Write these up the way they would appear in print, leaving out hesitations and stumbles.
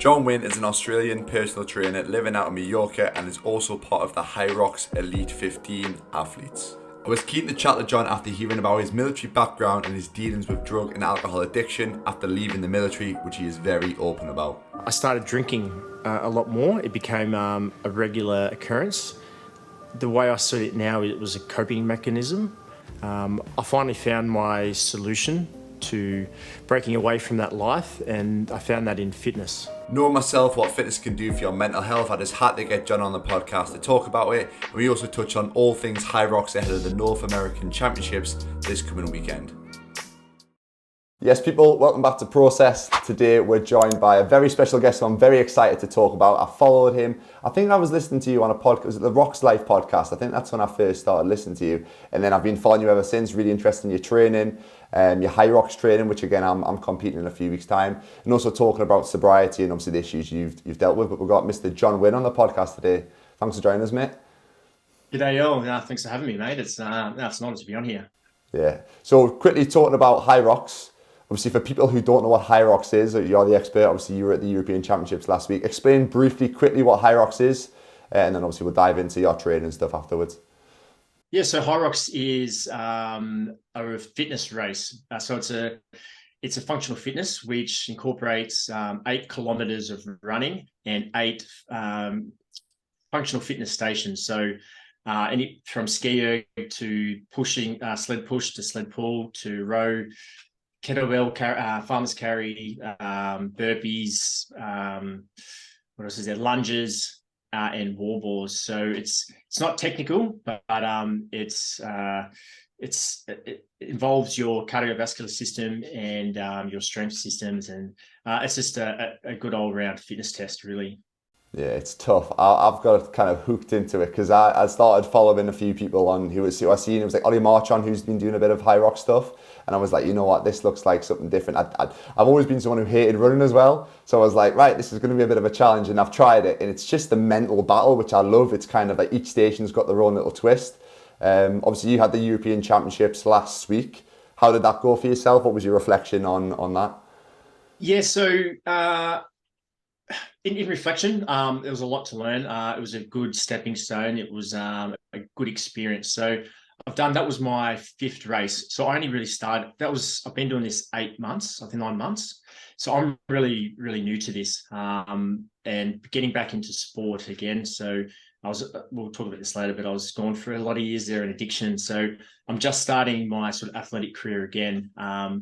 Jon Wynn is an Australian personal trainer living out in Mallorca and is also part of the Hyrox Elite 15 athletes. I was keen to chat to Jon after hearing about his military background and his dealings with drug and alcohol addiction after leaving the military, which he is very open about. I started drinking a lot more. It became a regular occurrence. The way I see it now, it was a coping mechanism. I finally found my solution to breaking away from that life, and I found that in fitness. Knowing myself what fitness can do for your mental health, I just had to get Jon on the podcast to talk about it. And we also touch on all things Hyrox ahead of the North American Championships this coming weekend. Yes, people, welcome back to Process. Today we're joined by a very special guest who I'm very excited to talk about. I followed him. I think I was listening to you on a podcast, was it the Rocks Life podcast? I think that's when I first started listening to you. And then I've been following you ever since, really interested in your training, your Hyrox training, which again, I'm competing in a few weeks' time. And also talking about sobriety and obviously the issues you've dealt with. But we've got Mr. Jon Wynn on the podcast today. Thanks for joining us, mate. G'day, all. Thanks for having me, mate. It's an honour to be on here. Yeah. So quickly talking about Hyrox. Obviously, for people who don't know what Hyrox is, you're the expert. Obviously, you were at the European Championships last week. Explain briefly, quickly what Hyrox is, and then obviously we'll dive into your training and stuff afterwards. Yeah, so Hyrox is a fitness race. So it's a functional fitness which incorporates 8 kilometers of running and 8 functional fitness stations. So from ski erg to pushing, sled push to sled pull to row, kettlebell, farmer's carry, burpees, what else is there? Lunges and wall balls. So it's not technical, but it involves your cardiovascular system and your strength systems, and it's just a good all round fitness test, really. Yeah, it's tough. I've got kind of hooked into it because I started following a few people on who I seen. It was like Ollie Marchon, who's been doing a bit of Hyrox stuff. And I was like, you know what, this looks like something different. I've always been someone who hated running as well. So I was like, right, this is going to be a bit of a challenge. And I've tried it. And it's just the mental battle, which I love. It's kind of like each station's got their own little twist. Obviously, you had the European Championships last week. How did that go for yourself? What was your reflection on that? Yeah, so in reflection, there was a lot to learn. It was a good stepping stone. It was a good experience. So that was my 5th race. So I only really started, I've been doing this 8 months, I think 9 months. So I'm really, really new to this and getting back into sport again. So we'll talk about this later, but I was gone for a lot of years there in addiction. So I'm just starting my sort of athletic career again. I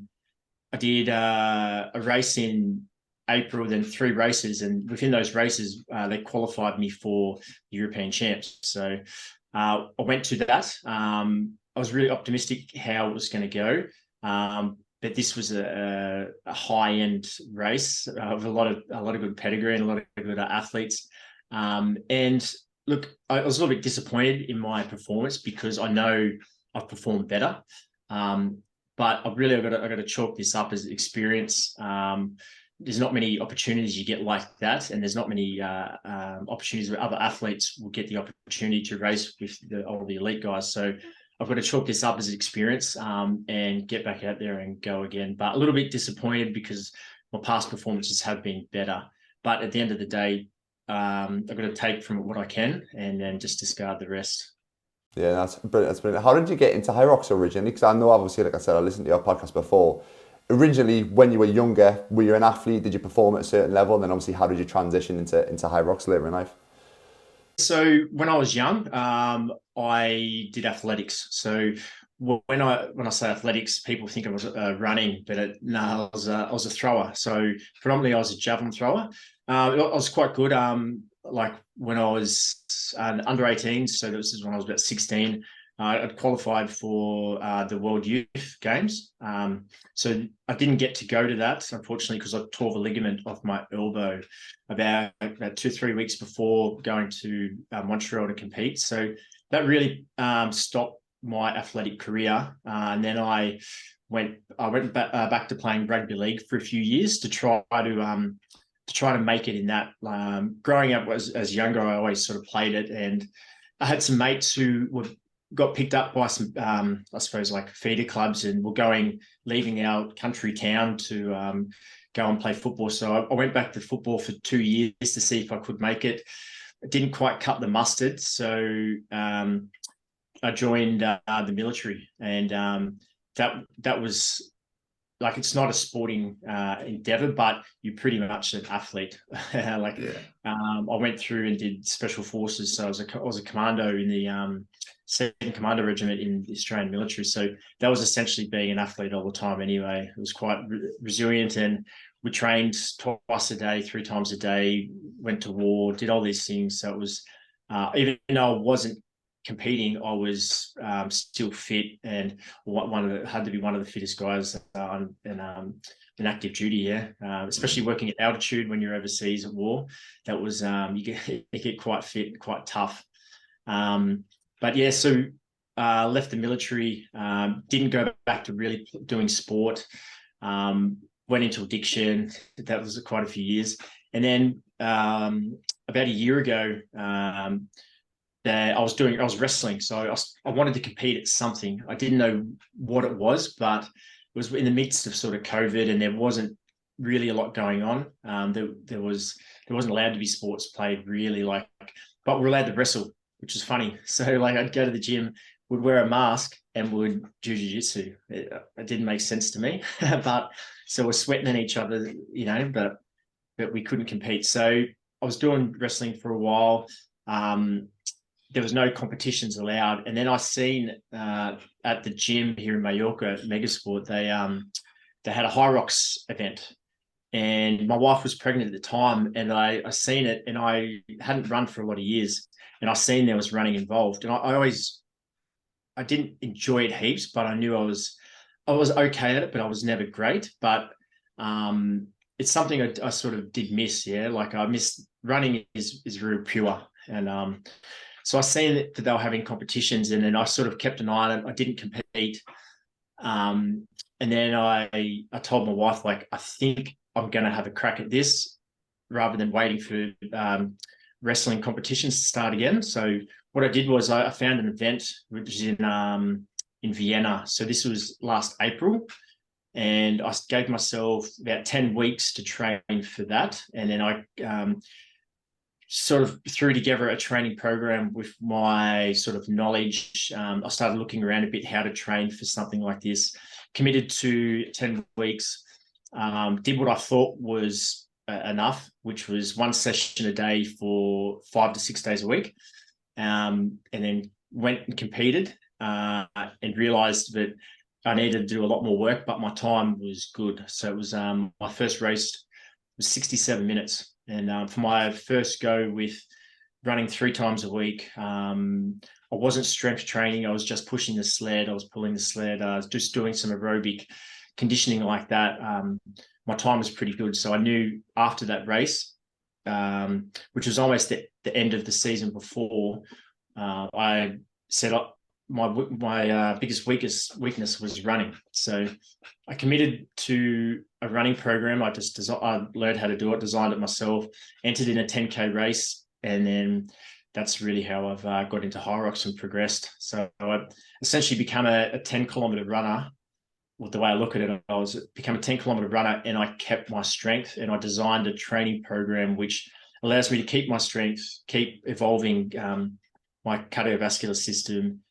did a race in April, then 3 races. And within those races, they qualified me for the European champs. So I went to that. I was really optimistic how it was going to go, but this was a high-end race with a lot of good pedigree and a lot of good athletes. And look, I was a little bit disappointed in my performance because I know I've performed better, but I've got to chalk this up as experience. There's not many opportunities you get like that, and there's not many opportunities where other athletes will get the opportunity to race with all the elite guys. So I've got to chalk this up as experience and get back out there and go again. But a little bit disappointed because my past performances have been better. But at the end of the day, I've got to take from it what I can and then just discard the rest. Yeah, that's brilliant. How did you get into Hyrox originally? Because I know, obviously, like I said, I listened to your podcast before. Originally, when you were younger, were you an athlete? Did you perform at a certain level? And then obviously, how did you transition into Hyrox later in life? So when I was young, I did athletics. So when I say athletics, people think I was running, but no, I was a thrower. So predominantly, I was a javelin thrower. I was quite good. Like when I was under 18, so this is when I was about 16. I'd qualified for the World Youth Games. So I didn't get to go to that, unfortunately, because I tore the ligament off my elbow about 2-3 weeks before going to Montreal to compete. So that really stopped my athletic career. And then I went back to playing rugby league for a few years to try to make it in that. Growing up as younger, I always sort of played it, and I had some mates who got picked up by some, I suppose, like feeder clubs, and were leaving our country town to go and play football. So I went back to football for 2 years to see if I could make it. I didn't quite cut the mustard, so I joined the military, and that was like, it's not a sporting endeavor, but you're pretty much an athlete. I went through and did special forces, so I was a commando in the second commando regiment in the Australian military. So that was essentially being an athlete all the time. Anyway, it was quite resilient, and we trained twice a day, 3 times a day. Went to war, did all these things. So it was even though I wasn't competing, I was still fit, and had to be one of the fittest guys in active duty. Yeah, especially working at altitude when you're overseas at war. That was you get quite fit, quite tough. But yeah, so left the military. Didn't go back to really doing sport. Went into addiction. That was quite a few years, and then about a year ago. I was wrestling, so I wanted to compete at something. I didn't know what it was, but it was in the midst of sort of COVID, and there wasn't really a lot going on. There wasn't allowed to be sports played really, but we're allowed to wrestle, which is funny. So like, I'd go to the gym, would wear a mask, and would do jiu-jitsu. It didn't make sense to me, but so we're sweating at each other, but we couldn't compete. So I was doing wrestling for a while. There was no competitions allowed. And then I seen at the gym here in Mallorca, Megasport, they had a Hyrox event. And my wife was pregnant at the time, and I seen it, and I hadn't run for a lot of years. And I seen there was running involved. And I didn't enjoy it heaps, but I knew I was okay at it, but I was never great. But it's something I sort of did miss. Yeah. Like, I miss running is real pure. And so I seen that they were having competitions, and then I sort of kept an eye on it. I didn't compete. And then I told my wife, like, I think I'm going to have a crack at this rather than waiting for wrestling competitions to start again. So what I did was I found an event which was in Vienna. So this was last April, and I gave myself about 10 weeks to train for that. And then I sort of threw together a training program with my sort of knowledge. I started looking around a bit how to train for something like this. Committed to 10 weeks. Did what I thought was enough, which was 1 session a day for 5 to 6 days a week. And then went and competed and realized that I needed to do a lot more work, but my time was good. So it was my first race was 67 minutes. And for my first go with running 3 times a week, I wasn't strength training. I was just pushing the sled. I was pulling the sled. I was just doing some aerobic conditioning like that. My time was pretty good. So I knew after that race, which was almost the end of the season before, I set up my biggest weakness was running. So I committed to a running program. I learned how to do it, designed it myself, entered in a 10K race, and then that's really how I've got into Hyrox and progressed. So I essentially become a 10-kilometer runner. Well, the way I look at it, I become a 10-kilometer runner, and I kept my strength, and I designed a training program which allows me to keep my strength, keep evolving my cardiovascular system,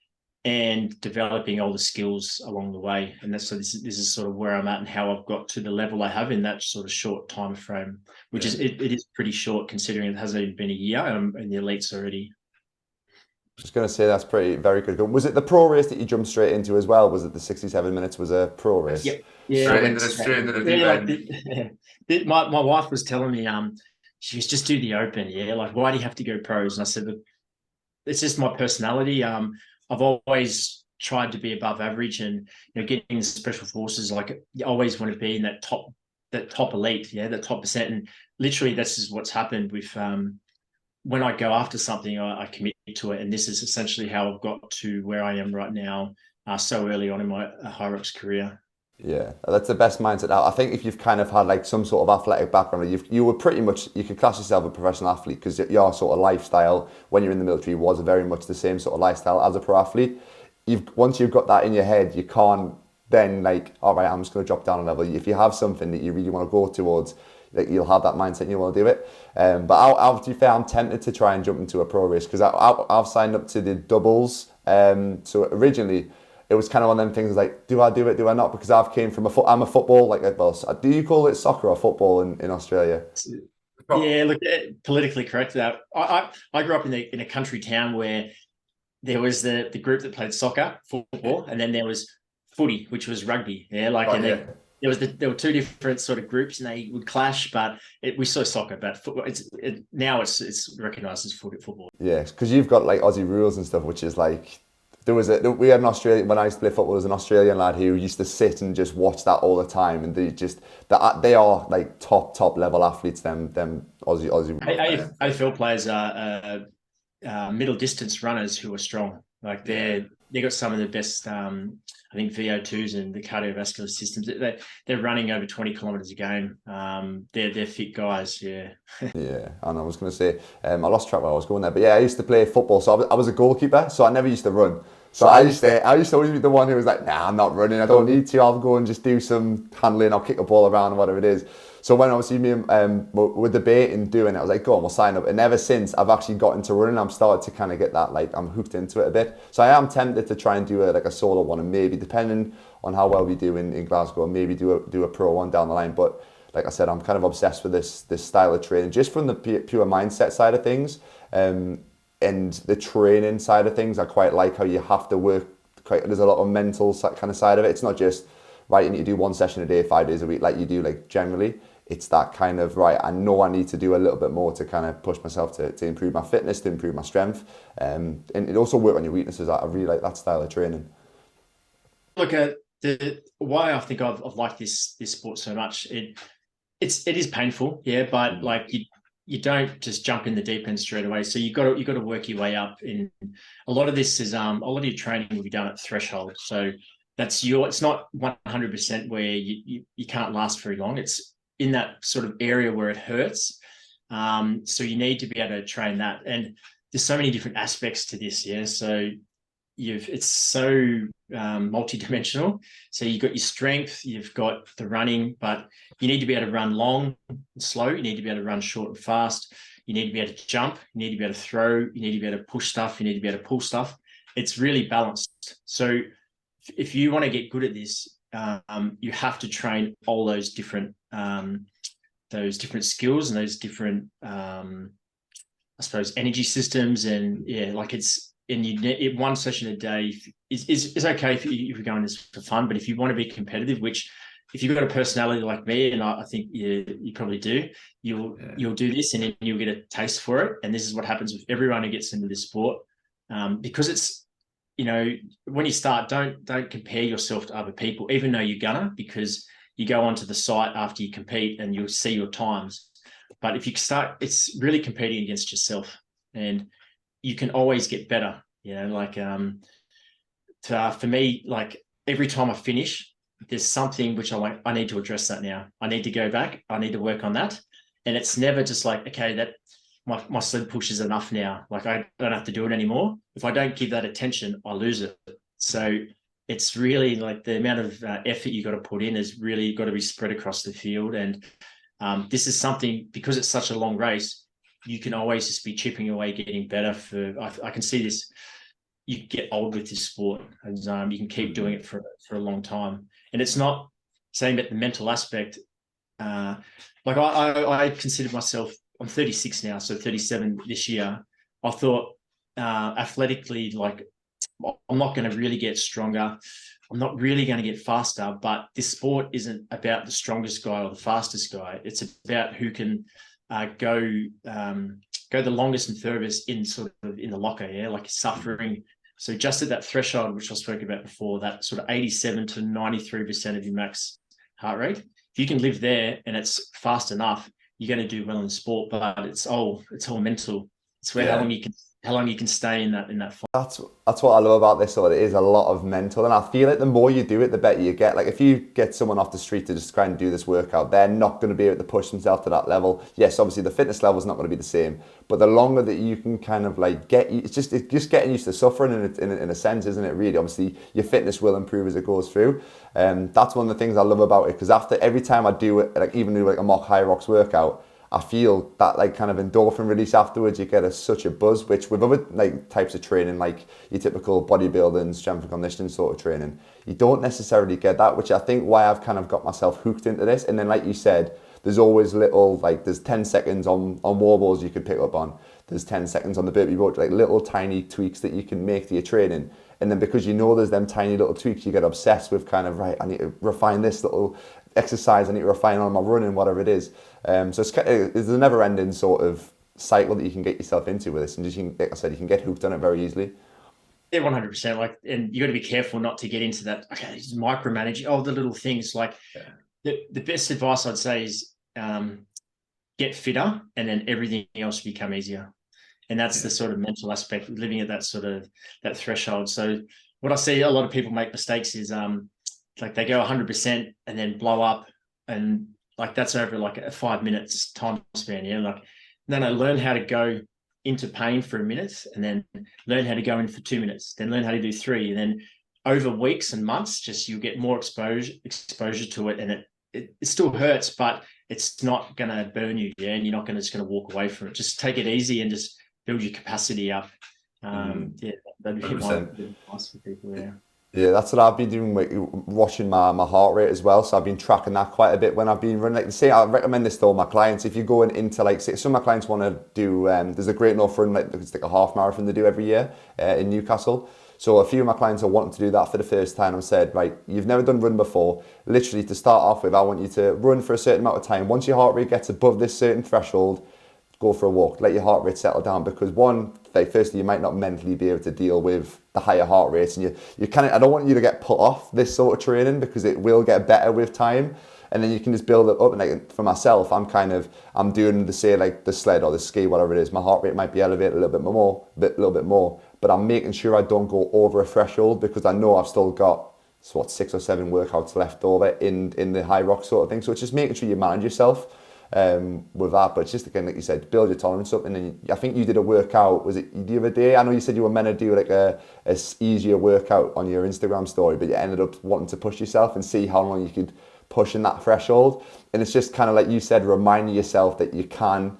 and developing all the skills along the way. And this is sort of where I'm at and how I've got to the level I have in that sort of short time frame, which is it is pretty short considering it hasn't even been a year, and I'm in the elites already. Just going to say that's very good. Was it the pro race that you jumped straight into as well? Was it the 67 minutes was a pro race? Yep. Yeah. Straight into the deep end. My wife was telling me, she was just do the open. Yeah. Like, why do you have to go pros? And I said, it's just my personality. I've always tried to be above average, and getting in special forces, like, you always want to be in that top elite, that top percent. And literally, this is what's happened with when I go after something, I commit to it, and this is essentially how I've got to where I am right now, so early on in my Hyrox career. Yeah, that's the best mindset. I think if you've kind of had like some sort of athletic background, you were pretty much, you could class yourself a professional athlete, because your sort of lifestyle when you're in the military was very much the same sort of lifestyle as a pro athlete. Once you've got that in your head, you can't then like, all right, I'm just going to drop down a level. If you have something that you really want to go towards, like, you'll have that mindset and you want to do it. But to be fair, I'm tempted to try and jump into a pro race because I've signed up to the doubles. So originally it was kind of one of them things like, do I do it? Do I not? Because I've came from I'm a football, like, well, do you call it soccer or football in Australia? Yeah, look, politically correct. I grew up in a country town where there was the group that played soccer, football, and then there was footy, which was rugby. Yeah, like, there were two different sort of groups, and they would clash. But we saw soccer, but football. Now it's recognised as football. Yeah, because you've got like Aussie rules and stuff, which is like we had an Australian, when I used to play football, there was an Australian lad who used to sit and just watch that all the time, and they are like top level athletes. Them Aussie. AFL players are middle distance runners who are strong. Like they got some of the best. I think VO2s and the cardiovascular systems. They're running over 20 kilometers a game. They're fit guys. Yeah. Yeah, and I was going to say, I lost track where I was going there, but yeah, I used to play football, so I was a goalkeeper, so I never used to run. So I used to always be the one who was like, nah, I'm not running. I don't need to. I'll go and just do some handling. I'll kick a ball around, whatever it is. So when obviously me and were debating doing it, I was like, go on, we'll sign up. And ever since, I've actually got into running. I'm started to kind of get that, like, I'm hooked into it a bit. So I am tempted to try and do a solo one, and maybe, depending on how well we do in Glasgow, maybe do a pro one down the line. But like I said, I'm kind of obsessed with this style of training, just from the pure mindset side of things. And the training side of things, I quite like how you have to work. There's a lot of mental kind of side of it. It's not just, right, you need to do one session a day, 5 days a week, like you do like generally. It's that kind of, right, I know I need to do a little bit more to kind of push myself to improve my fitness, to improve my strength. And it also work on your weaknesses. I really like that style of training. Look, at why I think I've liked this sport so much. It is painful, yeah, but like you don't just jump in the deep end straight away. So you got to work your way up. In a lot of this is a lot of your training will be done at threshold. So it's not 100% where you can't last very long. It's in that sort of area where it hurts. So you need to be able to train that. And there's so many different aspects to this, yeah. So it's so multi-dimensional. So you've got your strength, you've got the running, but you need to be able to run long and slow. You need to be able to run short and fast. You need to be able to jump. You need to be able to throw. You need to be able to push stuff. You need to be able to pull stuff. It's really balanced. So if you want to get good at this, you have to train all those different skills and those different, I suppose, energy systems. And yeah, like one session a day is okay if you're going this for fun, but if you want to be competitive, which if you've got a personality like me, and I think you probably do, you'll do this and then you'll get a taste for it. And this is what happens with everyone who gets into this sport, because it's, when you start, don't compare yourself to other people, even though you're gonna, because you go onto the site after you compete and you'll see your times. But if you start, it's really competing against yourself, and you can always get better. Like for me, like every time I finish, there's something which I'm like, I need to address that now. I need to go back. I need to work on that. And it's never just like, okay, that my sled push is enough now. Like I don't have to do it anymore. If I don't give that attention, I lose it. So it's really like the amount of effort you got to put in is really got to be spread across the field. And this is something, because it's such a long race, you can always just be chipping away, getting better. I can see this. You get old with this sport, and you can keep doing it for a long time. And it's not saying about the mental aspect. Like I consider myself, I'm 36 now, so 37 this year. I thought athletically, like I'm not going to really get stronger. I'm not really going to get faster. But this sport isn't about the strongest guy or the fastest guy. It's about who can go the longest and furthest in the locker, yeah, like suffering. So just at that threshold, which I spoke about before, that sort of 87 to 93% of your max heart rate. If you can live there and it's fast enough, you're going to do well in sport. But it's all mental. It's how long you can how long you can stay in that fight. That's what I love about this. So it is a lot of mental, and I feel like the more you do it, the better you get. Like if you get someone off the street to just try and do this workout, they're not going to be able to push themselves to that level. Yes, obviously the fitness level is not going to be the same, but the longer that you can kind of like it's just getting used to suffering in a sense, isn't it? Really, obviously your fitness will improve as it goes through. That's one of the things I love about it, because after every time I do it, like even do like a mock Hyrox workout, I feel that like kind of endorphin release afterwards. You get such a buzz, which with other like types of training, like your typical bodybuilding, strength and conditioning sort of training, you don't necessarily get that, which I think why I've kind of got myself hooked into this. And then like you said, there's always little, like there's 10 seconds on wall balls you could pick up on. There's 10 seconds on the burpee rope, like little tiny tweaks that you can make to your training. And then because you know there's them tiny little tweaks, you get obsessed with kind of, right, I need to refine this little exercise, I need to refine on my running, whatever it is. So it's a never-ending sort of cycle that you can get yourself into with this, and just, like I said, you can get hooked on it very easily. Yeah, 100%. Like, and you got to be careful not to get into that. Okay, just micromanage all the little things. Like, the best advice I'd say is get fitter, and then everything else will become easier. And that's the sort of mental aspect, living at that sort of that threshold. So what I see a lot of people make mistakes is like they go 100% and then blow up, and like that's over like a 5 minutes time span. Yeah, like no, learn how to go into pain for a minute, and then learn how to go in for 2 minutes, then learn how to do 3, and then over weeks and months, just you get more exposure to it, and it still hurts, but it's not going to burn you. Yeah, and you're not just going to walk away from it. Just take it easy and just build your capacity up. Yeah, that'd be my advice for people. Yeah. Yeah, that's what I've been doing, like, watching my heart rate as well. So I've been tracking that quite a bit when I've been running. Like, say, I recommend this to all my clients. If you're going into, like, say, some of my clients want to do, there's a Great North Run, like it's like a half marathon they do every year in Newcastle. So a few of my clients are wanting to do that for the first time. I've said, right, you've never done run before. Literally, to start off with, I want you to run for a certain amount of time. Once your heart rate gets above this certain threshold, go for a walk, let your heart rate settle down, because one, like, firstly, you might not mentally be able to deal with the higher heart rates, and you kind of, I don't want you to get put off this sort of training, because it will get better with time, and then you can just build it up. And like for myself, I'm doing the, say, like the sled or the ski, whatever it is, my heart rate might be elevated a little bit more, but I'm making sure I don't go over a threshold, because I know I've still got 6 or 7 workouts left over in the Hyrox sort of thing. So it's just making sure you manage yourself with that. But it's just, again, like you said, build your tolerance up. And then I think you did a workout, was it the other day? I know you said you were meant to do like a easier workout on your Instagram story, but you ended up wanting to push yourself and see how long you could push in that threshold. And it's just kind of like you said, reminding yourself that you can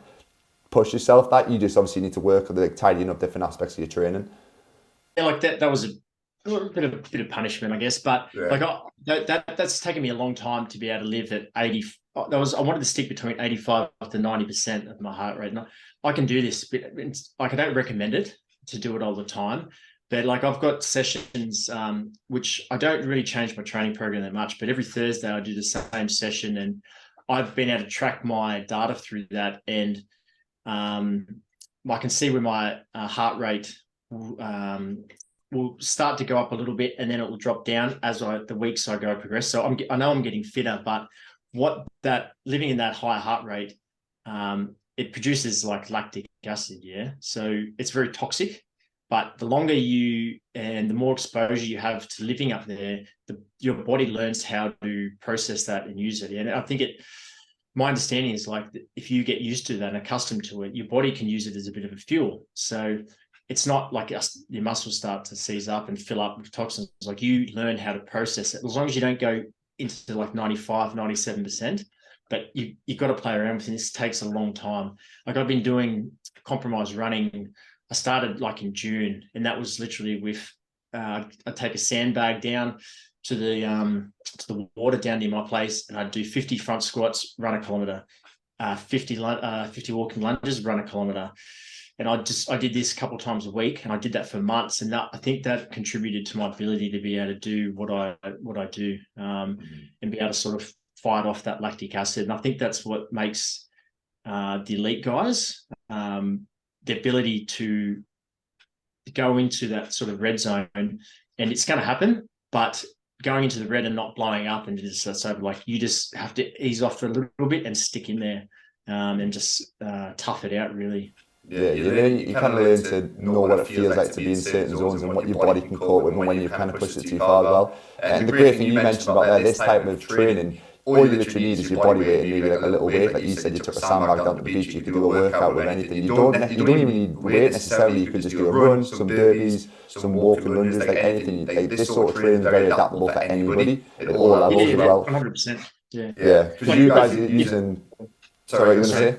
push yourself, that you just obviously need to work on like tidying up different aspects of your training. Yeah, like that was a bit of punishment, I guess, but like that's taken me a long time to be able to live at 80. I wanted to stick between 85 to 90% of my heart rate. And I can do this, but like I don't recommend it to do it all the time. But like I've got sessions, which I don't really change my training program that much, but every Thursday I do the same session, and I've been able to track my data through that, and I can see where my heart rate will start to go up a little bit, and then it will drop down as the weeks I go progress. So I know I'm getting fitter, but living in that high heart rate, it produces like lactic acid. Yeah. So it's very toxic, but the longer and the more exposure you have to living up there, your body learns how to process that and use it. And I think my understanding is like, if you get used to that and accustomed to it, your body can use it as a bit of a fuel. So it's not like your muscles start to seize up and fill up with toxins. Like you learn how to process it, as long as you don't go into like 95, 97%, but you got to play around with it. This takes a long time. Like I've been doing compromised running. I started like in June, and that was literally with, I take a sandbag down to the water down near my place, and I'd do 50 front squats, run a kilometer, 50 walking lunges, run a kilometer. And I did this a couple of times a week, and I did that for months. And I think that contributed to my ability to be able to do what I do, and be able to sort of fight off that lactic acid. And I think that's what makes the elite guys, the ability to go into that sort of red zone, and it's going to happen, but going into the red and not blowing up and just so like you just have to ease off for a little bit and stick in there, and just tough it out really. Yeah, you kind of learn to know what it feels like to be in certain zones and what your body can cope with and when you've kind of pushed it too far as well. And the great thing you mentioned about there, this type of training, all you literally need is your body weight and maybe like a little weight. Like you said, you took a sandbag down to the beach, you could do a workout with anything. You don't even need weight necessarily. You could just do a run, some burpees, some walking lunges, like anything. Like this sort of training is very adaptable for anybody at all levels as well. 100%. Yeah. Yeah, because you guys are using. Sorry, what you going to say?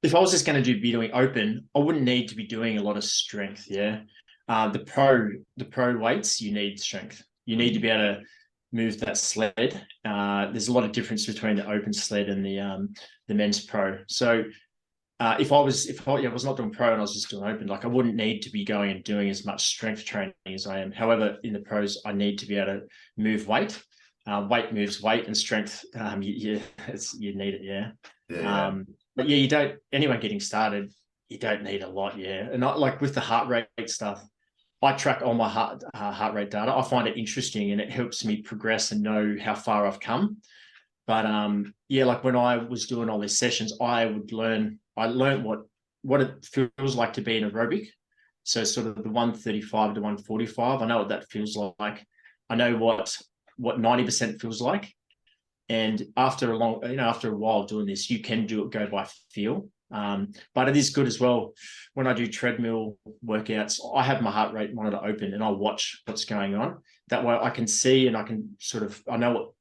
If I was just going to be doing open, I wouldn't need to be doing a lot of strength. Yeah. The pro weights, you need strength. You need to be able to move that sled. There's a lot of difference between the open sled and the men's pro. So if I was not doing pro and I was just doing open, like I wouldn't need to be going and doing as much strength training as I am. However, in the pros, I need to be able to move weight. Weight moves weight, and strength, you need it, yeah. But yeah, you don't. Anyone getting started, you don't need a lot, yeah. And like with the heart rate stuff, I track all my heart rate data. I find it interesting, and it helps me progress and know how far I've come. But yeah, like when I was doing all these sessions, I learned what it feels like to be in aerobic. So sort of the 135 to 145. I know what that feels like. I know what 90% feels like. And after a while doing this, you can go by feel. But it is good as well. When I do treadmill workouts, I have my heart rate monitor open and I watch what's going on. That way I can see and I can I know what,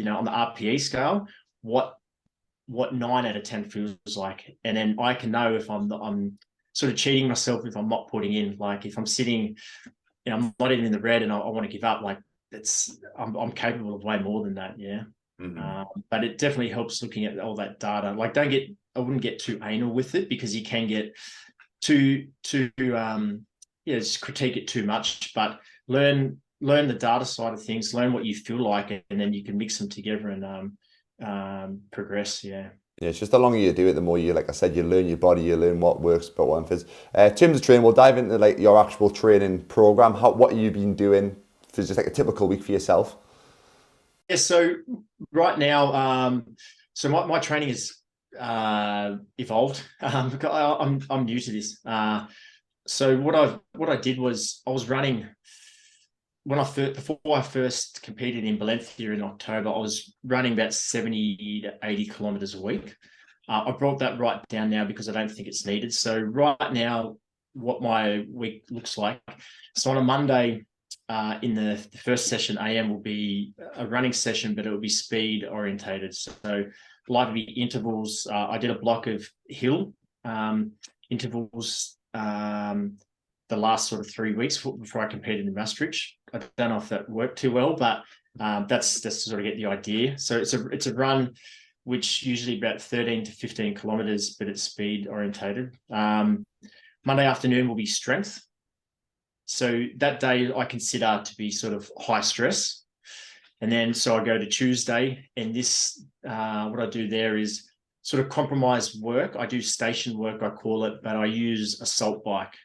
on the RPE scale, what 9 out of 10 feels like. And then I can know if I'm sort of cheating myself if I'm not putting in, like if I'm sitting, I'm not even in the red and I want to give up, like I'm capable of way more than that. Yeah. But it definitely helps looking at all that data. Like I wouldn't get too anal with it because you can get too just critique it too much, but learn the data side of things, learn what you feel like, and then you can mix them together and progress. Yeah. Yeah, it's just the longer you do it, the more you, like I said, you learn your body, you learn what works, but what fits. In terms of training, we'll dive into like your actual training program. What have you been doing for just like a typical week for yourself? Yeah, so right now, so my training is evolved. I'm new to this. So what I did was I was running before I first competed in Valencia in October. I was running about 70 to 80 kilometers a week. I brought that right down now because I don't think it's needed. So right now, what my week looks like. So on a Monday, in the first session, AM will be a running session, but it will be speed orientated. So likely intervals. I did a block of hill intervals the last sort of 3 weeks before I competed in Maastricht. I don't know if that worked too well, but that's to sort of get the idea. So it's a run which usually about 13 to 15 kilometers, but it's speed orientated. Monday afternoon will be strength. So that day I consider to be sort of high stress. And then so I go to Tuesday, and this what I do there is sort of compromise work. I do station work, I call it, but I use a salt bike.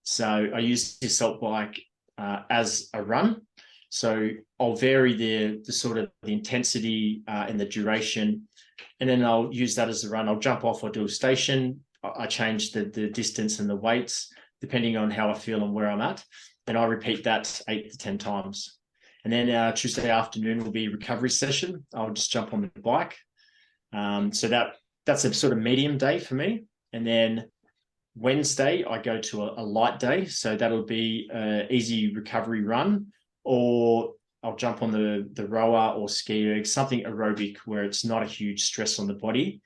So I use the salt bike as a run. So I'll vary the sort of the intensity and the duration, and then I'll use that as a run. I'll jump off, I'll do a station. I change the distance and the weights depending on how I feel and where I'm at. And I repeat that 8 to 10 times. And then Tuesday afternoon will be a recovery session. I'll just jump on the bike. So that's a sort of medium day for me. And then Wednesday, I go to a light day. So that'll be an easy recovery run, or I'll jump on the rower or ski erg, something aerobic where it's not a huge stress on the body.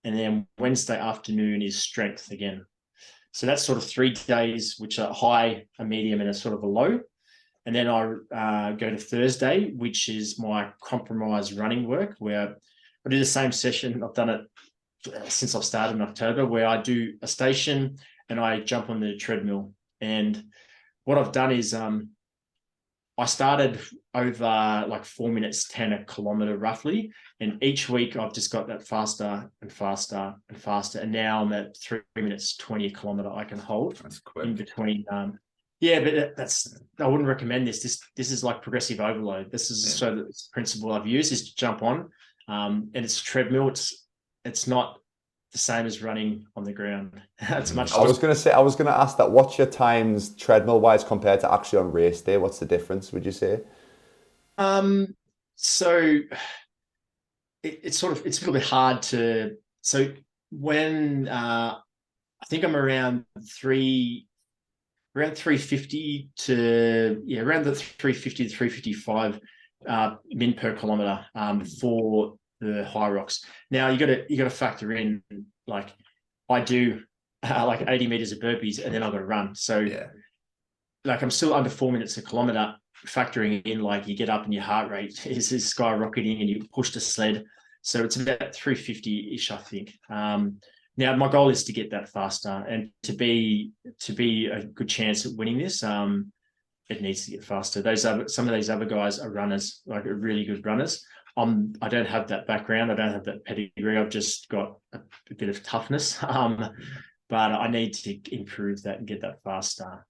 And then Wednesday afternoon is strength again. So that's sort of 3 days, which are high, a medium, and a sort of a low. And then I go to Thursday, which is my compromise running work, where I do the same session. I've done it since I've started in October, where I do a station and I jump on the treadmill. And what I've done is I started over like 4 minutes 10 a kilometer roughly, and each week I've just got that faster and faster and faster, and now I'm at 3 minutes 20 a kilometer I can hold. That's quick. In between. Yeah, but I wouldn't recommend this. This is like progressive overload. This is so the principle I've used is to jump on, and it's a treadmill. It's not the same as running on the ground. It's much. I was going to ask that. What's your times treadmill wise compared to actually on race day? What's the difference, would you say? So it's a little bit hard to. So when I think I'm around 350 to around the 350 to 355 min per kilometer for the Hyrox. Now you got to factor in, like, I do like 80 meters of burpees and then I've got to run. So like I'm still under 4 minutes a kilometer, factoring in like you get up and your heart rate is skyrocketing and you push the sled. So it's about 350-ish, I think. Now my goal is to get that faster and to be a good chance at winning this. It needs to get faster. Some of these other guys are runners, like really good runners. I don't have that background. I don't have that pedigree. I've just got a bit of toughness. But I need to improve that and get that faster.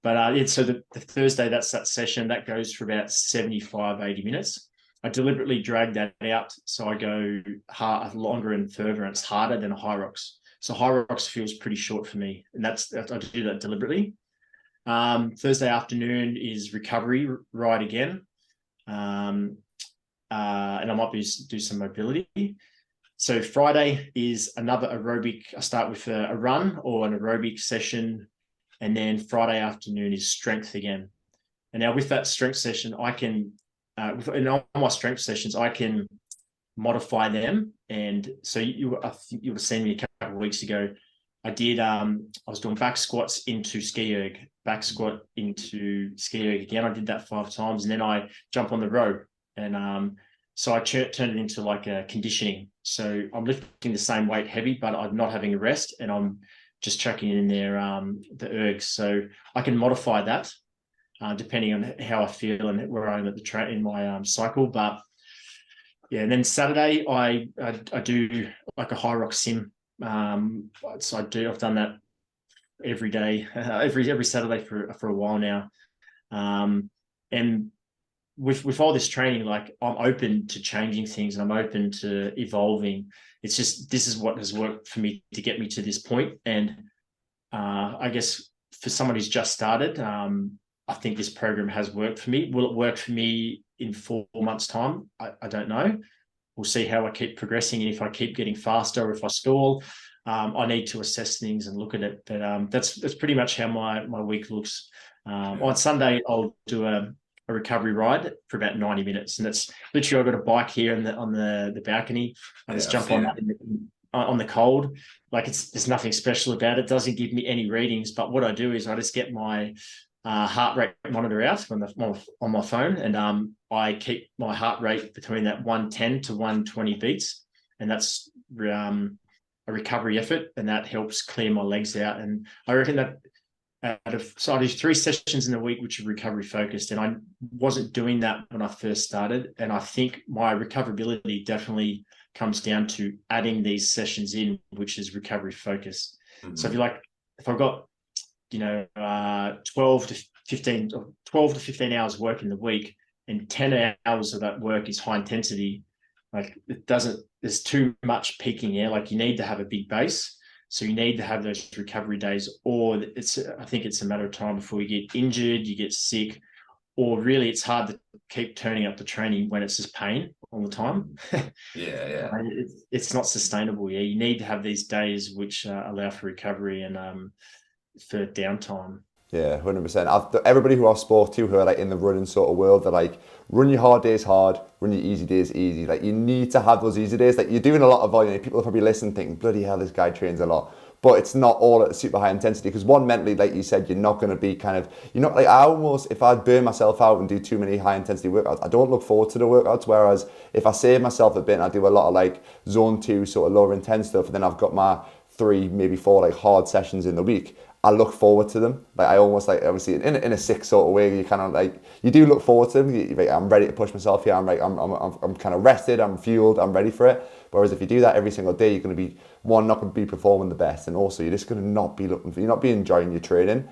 But so the Thursday, that's that session that goes for about 75, 80 minutes. I deliberately drag that out so I go longer and further, and it's harder than a Hyrox. So Hyrox feels pretty short for me, and I do that deliberately. Thursday afternoon is recovery ride again, and I might do some mobility. So Friday is another aerobic. I start with a run or an aerobic session, and then Friday afternoon is strength again. And now with that strength session, I can in all my strength sessions, I can modify them. And so you would have seen me a couple of weeks ago. I was doing back squats into ski erg, back squat into ski erg again. I did that 5 times, and then I jump on the row. And so I turned it into like a conditioning. So I'm lifting the same weight heavy, but I'm not having a rest, and I'm just chucking in there the ergs. So I can modify that depending on how I feel and where I am at the in my cycle. But yeah, and then Saturday I do like a Hyrox sim. So I've done that every day, every Saturday for a while now. And with all this training, like I'm open to changing things and I'm open to evolving. It's just, this is what has worked for me to get me to this point. And I guess for someone who's just started, I think this program has worked for me. Will it work for me in 4 months' time? I don't know. We'll see how I keep progressing, and if I keep getting faster or if I stall. I need to assess things and look at it. But that's pretty much how my week looks. On Sunday, I'll do a recovery ride for about 90 minutes, and it's literally, I've got a bike here on the balcony. I just jump on that on the cold. Like there's nothing special about it. It doesn't give me any readings, but what I do is I just get my heart rate monitor out on my phone, and I keep my heart rate between that 110 to 120 beats, and that's a recovery effort, and that helps clear my legs out. And I reckon that so I do 3 sessions in a week which are recovery focused, and I wasn't doing that when I first started, and I think my recoverability definitely comes down to adding these sessions in, which is recovery focused. Mm-hmm. So if I've got 12 to 15 hours work in the week, and 10 hours of that work is high intensity, like there's too much peaking there. Like you need to have a big base, so you need to have those recovery days, or I think it's a matter of time before you get injured, you get sick, or really it's hard to keep turning up the training when it's just pain all the time. Yeah. It's not sustainable. Yeah, you need to have these days which allow for recovery and for downtime. Yeah, 100%. Everybody who I've spoke to who are like in the running sort of world, they're like, run your hard days hard, run your easy days easy. Like you need to have those easy days. Like you're doing a lot of volume. People are probably listening thinking, bloody hell, this guy trains a lot. But it's not all at super high intensity, because one, mentally, like you said, you're not going to be if I burn myself out and do too many high intensity workouts, I don't look forward to the workouts. Whereas if I save myself a bit and I do a lot of like zone 2 sort of lower intense stuff, and then I've got my 3, maybe 4 like hard sessions in the week, I look forward to them. Like I almost like, obviously in a sick sort of way, you kind of like, you do look forward to them. I'm ready to push myself here. I'm kind of rested, I'm fueled, I'm ready for it. Whereas if you do that every single day, you're going to be, one, not going to be performing the best, and also you're just going to not be you're not be enjoying your training,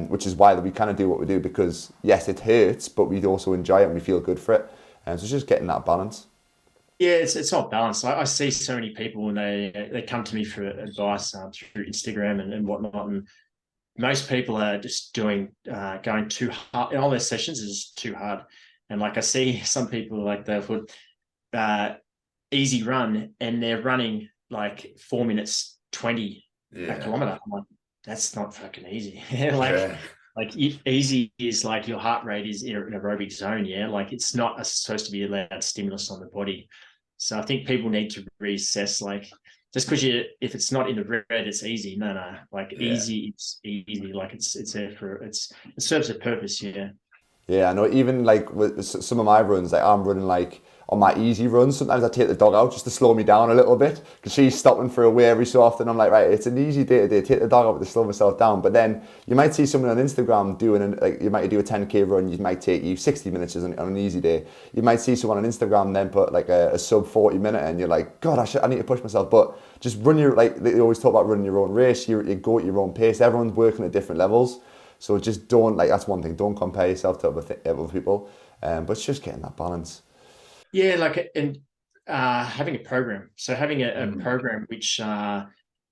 which is why we kind of do what we do, because yes, it hurts, but we also enjoy it and we feel good for it. And so it's just getting that balance. Yeah, it's all balanced. I see so many people when they come to me for advice through Instagram and whatnot, and most people are just doing going too hard. All their sessions is too hard, and like I see some people like they'll put easy run and they're running like 4 minutes 20 a kilometer. I'm like, that's not fucking easy. Like easy is like your heart rate is in an aerobic zone. Yeah, like it's not supposed to be a loud stimulus on the body. So I think people need to reassess, like, just because if it's not in the red, it's easy. No. Like easy, it's easy. Like it's there for it serves a purpose. Yeah. Yeah, I know. Even like with some of my runs, like I'm running like on my easy runs. Sometimes I take the dog out just to slow me down a little bit because she's stopping for a wee every so often. I'm like, right, it's an easy day today. Take the dog out to slow myself down. But then you might see someone on Instagram doing like you might do a 10k run. You might take you 60 minutes on an easy day. You might see someone on Instagram then put like a sub 40 minute, and you're like, God, I need to push myself. But just run your, like they always talk about running your own race. You go at your own pace. Everyone's working at different levels. So just don't, like, that's one thing, don't compare yourself to other people, but it's just getting that balance. Yeah, like, and having a program. So having a program which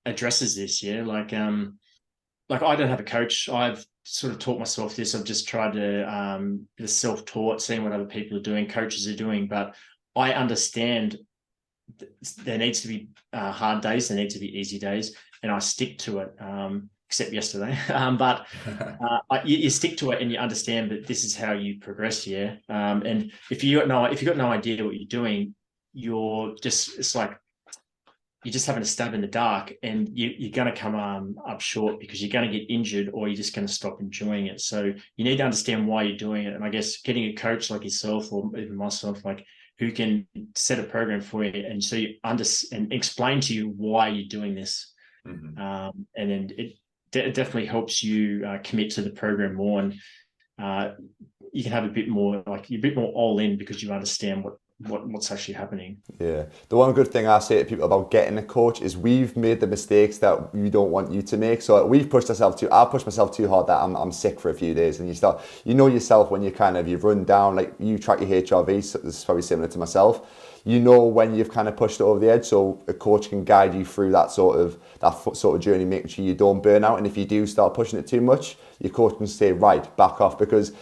addresses this, yeah, like I don't have a coach. I've sort of taught myself this. I've just tried to be self-taught, seeing what other people are doing, coaches are doing, but I understand there needs to be hard days, there need to be easy days, and I stick to it. Except yesterday, but you stick to it and you understand that this is how you progress. Yeah, and if you got no idea what you're doing, it's like you're just having a stab in the dark, and you're going to come up short because you're going to get injured, or you're just going to stop enjoying it. So you need to understand why you're doing it, and I guess getting a coach like yourself or even myself, like, who can set a program for you, and so you understand and explain to you why you're doing this, and then it definitely helps you commit to the program more, and you can have a bit more, like, you're a bit more all in because you understand what's actually happening. Yeah, the one good thing I say to people about getting a coach is we've made the mistakes that we don't want you to make. So we've pushed ourselves I pushed myself too hard that I'm sick for a few days, and you know yourself when you've run down, like you track your HRV, so this is probably similar to myself. You know when you've kind of pushed it over the edge, so a coach can guide you through that sort of journey, making sure you don't burn out. And if you do start pushing it too much, your coach can say, right, back off. Because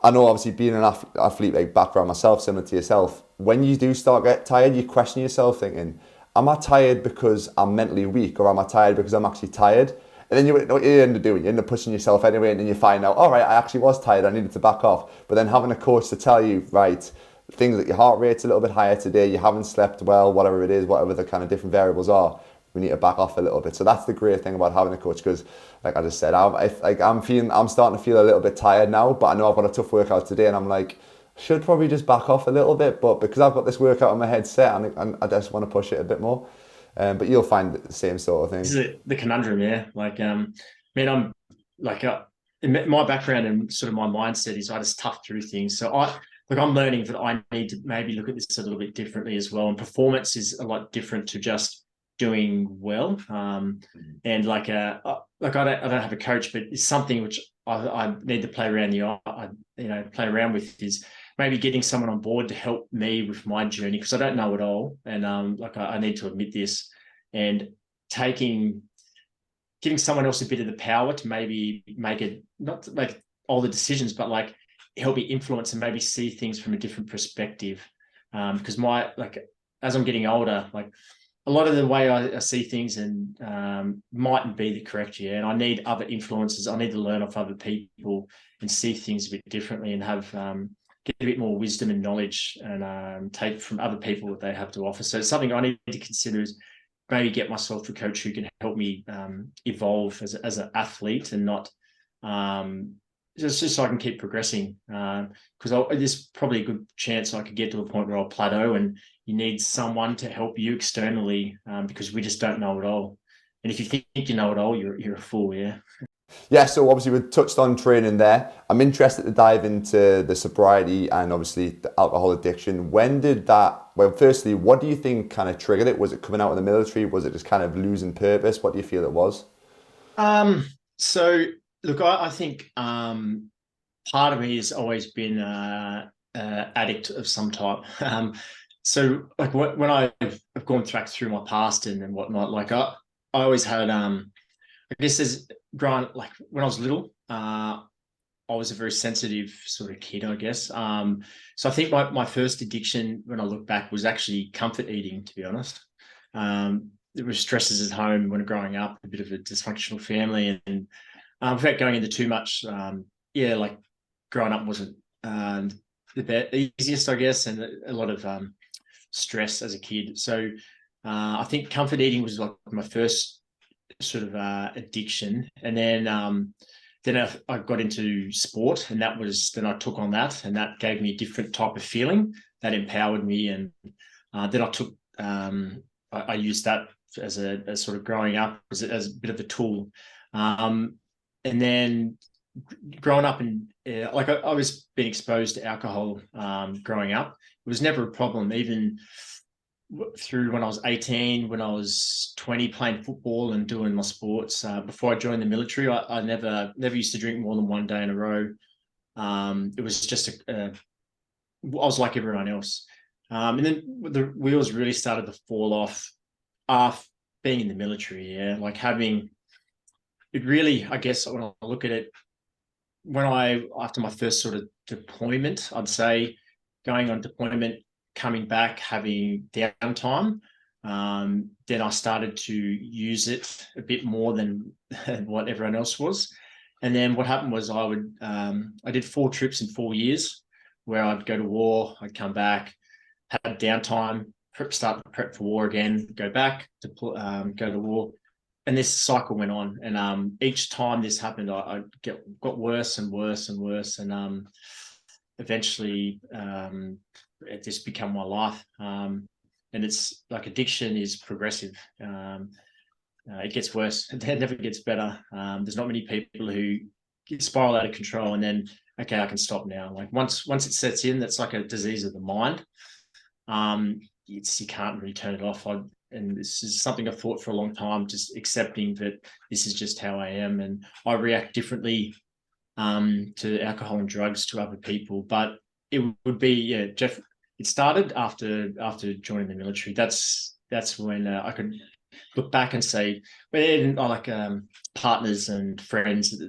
I know, obviously, being an athlete, like background myself, similar to yourself, when you do start get tired, you question yourself thinking, am I tired because I'm mentally weak, or am I tired because I'm actually tired? And then what you end up doing, you end up pushing yourself anyway, and then you find out, all right, I actually was tired, I needed to back off. But then having a coach to tell you, right, things like your heart rate's a little bit higher today, you haven't slept well, whatever it is, whatever the kind of different variables are, we need to back off a little bit. So that's the great thing about having a coach, because like I just said, I'm starting to feel a little bit tired now, but I know I've got a tough workout today, and I'm like, should probably just back off a little bit, but because I've got this workout in my head set, and I just want to push it a bit more. But you'll find the same sort of thing. This is the conundrum, yeah. Like, man, I'm like, my background and sort of my mindset is I just tough through things. So I'm learning that I need to maybe look at this a little bit differently as well. And performance is a lot different to just doing well. And like I don't have a coach, but it's something which I need to play around with, is maybe getting someone on board to help me with my journey, because I don't know it all, and I need to admit this, and giving someone else a bit of the power to maybe make it, not to make all the decisions, but like help me influence and maybe see things from a different perspective. Because as I'm getting older, like a lot of the way I see things and mightn't be the correct, yeah. And I need other influences. I need to learn off other people and see things a bit differently, and have get a bit more wisdom and knowledge, and take from other people what they have to offer. So it's something I need to consider, is maybe get myself a coach who can help me evolve as an athlete, and not just so I can keep progressing. Because there's probably a good chance I could get to a point where I'll plateau, and you need someone to help you externally, because we just don't know it all. And if you think you know it all, you're a fool, yeah. Yeah, so obviously we touched on training there. I'm interested to dive into the sobriety and obviously the alcohol addiction. Firstly, what do you think kind of triggered it? Was it coming out of the military? Was it just kind of losing purpose? What do you feel it was? So look, I think part of me has always been an addict of some type. So like when I've gone back through my past and whatnot, like I always had I guess as growing like when I was little, I was a very sensitive sort of kid, I guess. So I think my first addiction when I look back was actually comfort eating, to be honest. There were stresses at home when growing up, a bit of a dysfunctional family, and without going into too much, yeah, like growing up wasn't the easiest, I guess, and a lot of stress as a kid. So I think comfort eating was like my first sort of addiction, and then I got into sport, and then I took on that, and that gave me a different type of feeling that empowered me, and then I used that as sort of growing up as a bit of a tool, and then growing up and like I was being exposed to alcohol growing up. It was never a problem, even through when I was 18, when I was 20, playing football and doing my sports. Before I joined the military, I never used to drink more than one day in a row. It was just I was like everyone else. And then the wheels really started to fall off after being in the military. Yeah, like having it really, I guess, when I look at it, after my first sort of deployment, I'd say going on deployment, coming back, having downtime, then I started to use it a bit more than what everyone else was. And then what happened was I did 4 trips in 4 years where I'd go to war, I'd come back, had downtime, start to prep for war again, go back to go to war. And this cycle went on. And each time this happened, I got worse and worse and worse. And eventually it just became my life. And it's like addiction is progressive. It gets worse. It never gets better. There's not many people who spiral out of control and then, okay, I can stop now. Like once it sets in, that's like a disease of the mind. You can't really turn it off. And this is something I've thought for a long time, just accepting that this is just how I am. And I react differently to alcohol and drugs to other people. But it would be, yeah, Jeff, it started after joining the military. That's when I could look back and say, when I like partners and friends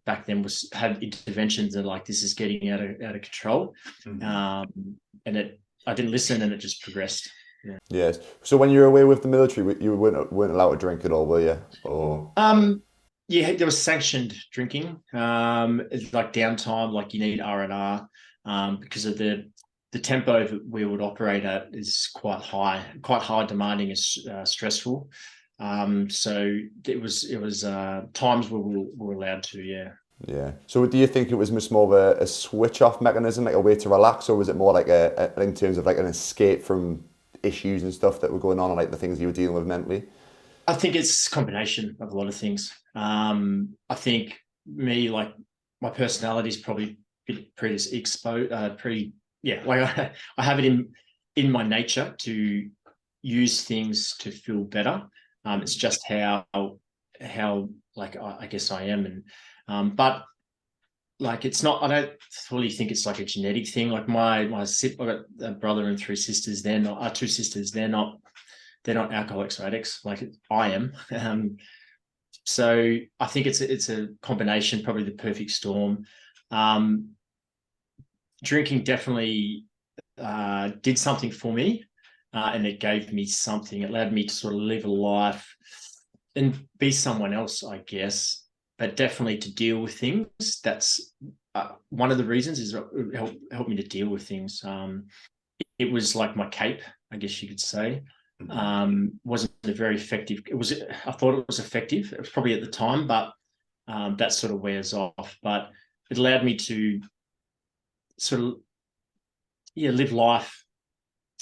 back then had interventions and like, this is getting out of control. Mm-hmm. And I didn't listen and it just progressed. Yeah. Yes. So when you were away with the military, you weren't allowed to drink at all, were you? Or yeah, there was sanctioned drinking. It's like downtime, like you need R&R because of the tempo that we would operate at is quite high demanding and stressful. So it was times where we were allowed to, yeah. Yeah. So do you think it was much more of a switch off mechanism, like a way to relax, or was it more like in terms of like an escape from issues and stuff that were going on and like the things you were dealing with mentally? I think it's a combination of a lot of things. I think like my personality is probably predisposed, like I have it in my nature to use things to feel better. It's just how like I guess I am, and but like it's not. I don't fully think it's like a genetic thing. Like I've got a brother and 3 sisters. They're not 2 sisters. They're not alcoholics or addicts like I am. So I think it's a combination, probably the perfect storm. Drinking definitely did something for me, and it gave me something. It allowed me to sort of live a life and be someone else, I guess, but definitely to deal with things. That's one of the reasons is it helped me to deal with things. It was like my cape, I guess you could say. Wasn't a very effective. I thought it was effective. It was probably at the time, but that sort of wears off. But it allowed me to sort of live life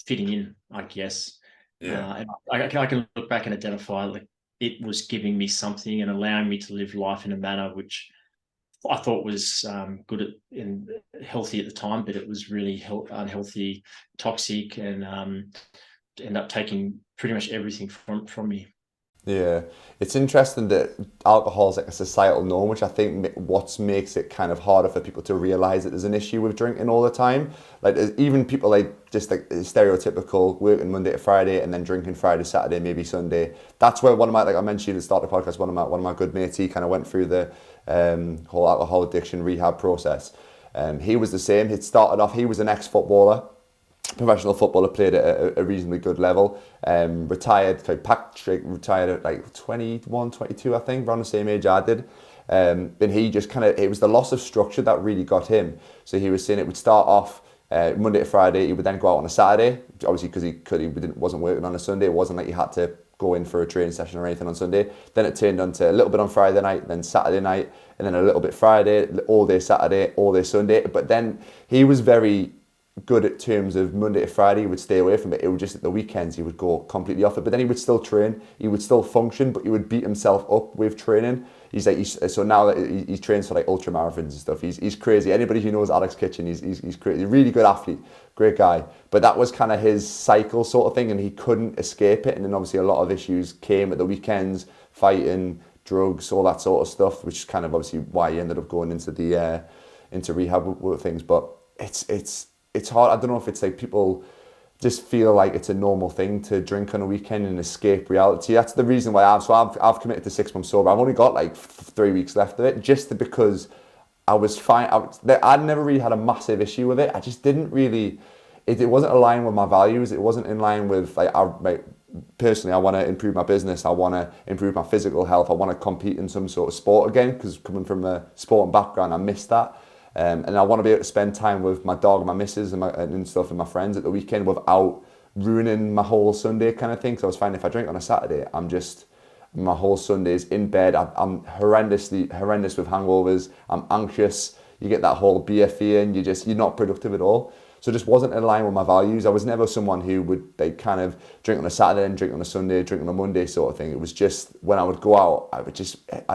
fitting in, I guess. And I can look back and identify like it was giving me something and allowing me to live life in a manner which I thought was good and healthy at the time, but it was really unhealthy, toxic, and end up taking pretty much everything from me. Yeah, it's interesting that alcohol is like a societal norm, which I think what makes it kind of harder for people to realize that there's an issue with drinking all the time. Like even people like just like stereotypical working Monday to Friday and then drinking Friday, Saturday, maybe Sunday. That's where one of my, like I mentioned at the start of the podcast, one of my good mates, he kind of went through the whole alcohol addiction rehab process. He was the same. He'd started off. He was an ex-footballer, professional footballer, played at a reasonably good level, retired, like Patrick retired at like 21, 22, I think, around the same age I did. And he just kind of, it was the loss of structure that really got him. So he was saying it would start off Monday to Friday, he would then go out on a Saturday, obviously because wasn't working on a Sunday. It wasn't like he had to go in for a training session or anything on Sunday. Then it turned on to a little bit on Friday night, then Saturday night, and then a little bit Friday, all day Saturday, all day Sunday. But then he was very good at terms of Monday to Friday. He would stay away from it. It would just at the weekends he would go completely off it. But then he would still train. He would still function, but he would beat himself up with training. So now that he trains for like ultra marathons and stuff, he's crazy. Anybody who knows Alex Kitchen, he's crazy. He's a really good athlete, great guy. But that was kind of his cycle sort of thing, and he couldn't escape it. And then obviously a lot of issues came at the weekends, fighting, drugs, all that sort of stuff, which is kind of obviously why he ended up going into the into rehab with things. But it's hard. I don't know if it's like people just feel like it's a normal thing to drink on a weekend and escape reality. That's the reason why I've committed to 6 months sober. I've only got like 3 weeks left of it, just because I was fine. I'd never really had a massive issue with it. I just didn't really. It wasn't aligned with my values. It wasn't in line with personally, I want to improve my business. I want to improve my physical health. I want to compete in some sort of sport again, because coming from a sporting background, I missed that. And I want to be able to spend time with my dog, my missus, and stuff, and my friends at the weekend without ruining my whole Sunday kind of thing. So I was finding if I drink on a Saturday, my whole Sunday is in bed. I'm horrendous with hangovers. I'm anxious. You get that whole beer fear, and you're not productive at all. So it just wasn't in line with my values. I was never someone who would kind of drink on a Saturday and drink on a Sunday, drink on a Monday sort of thing. It was just when I would go out, I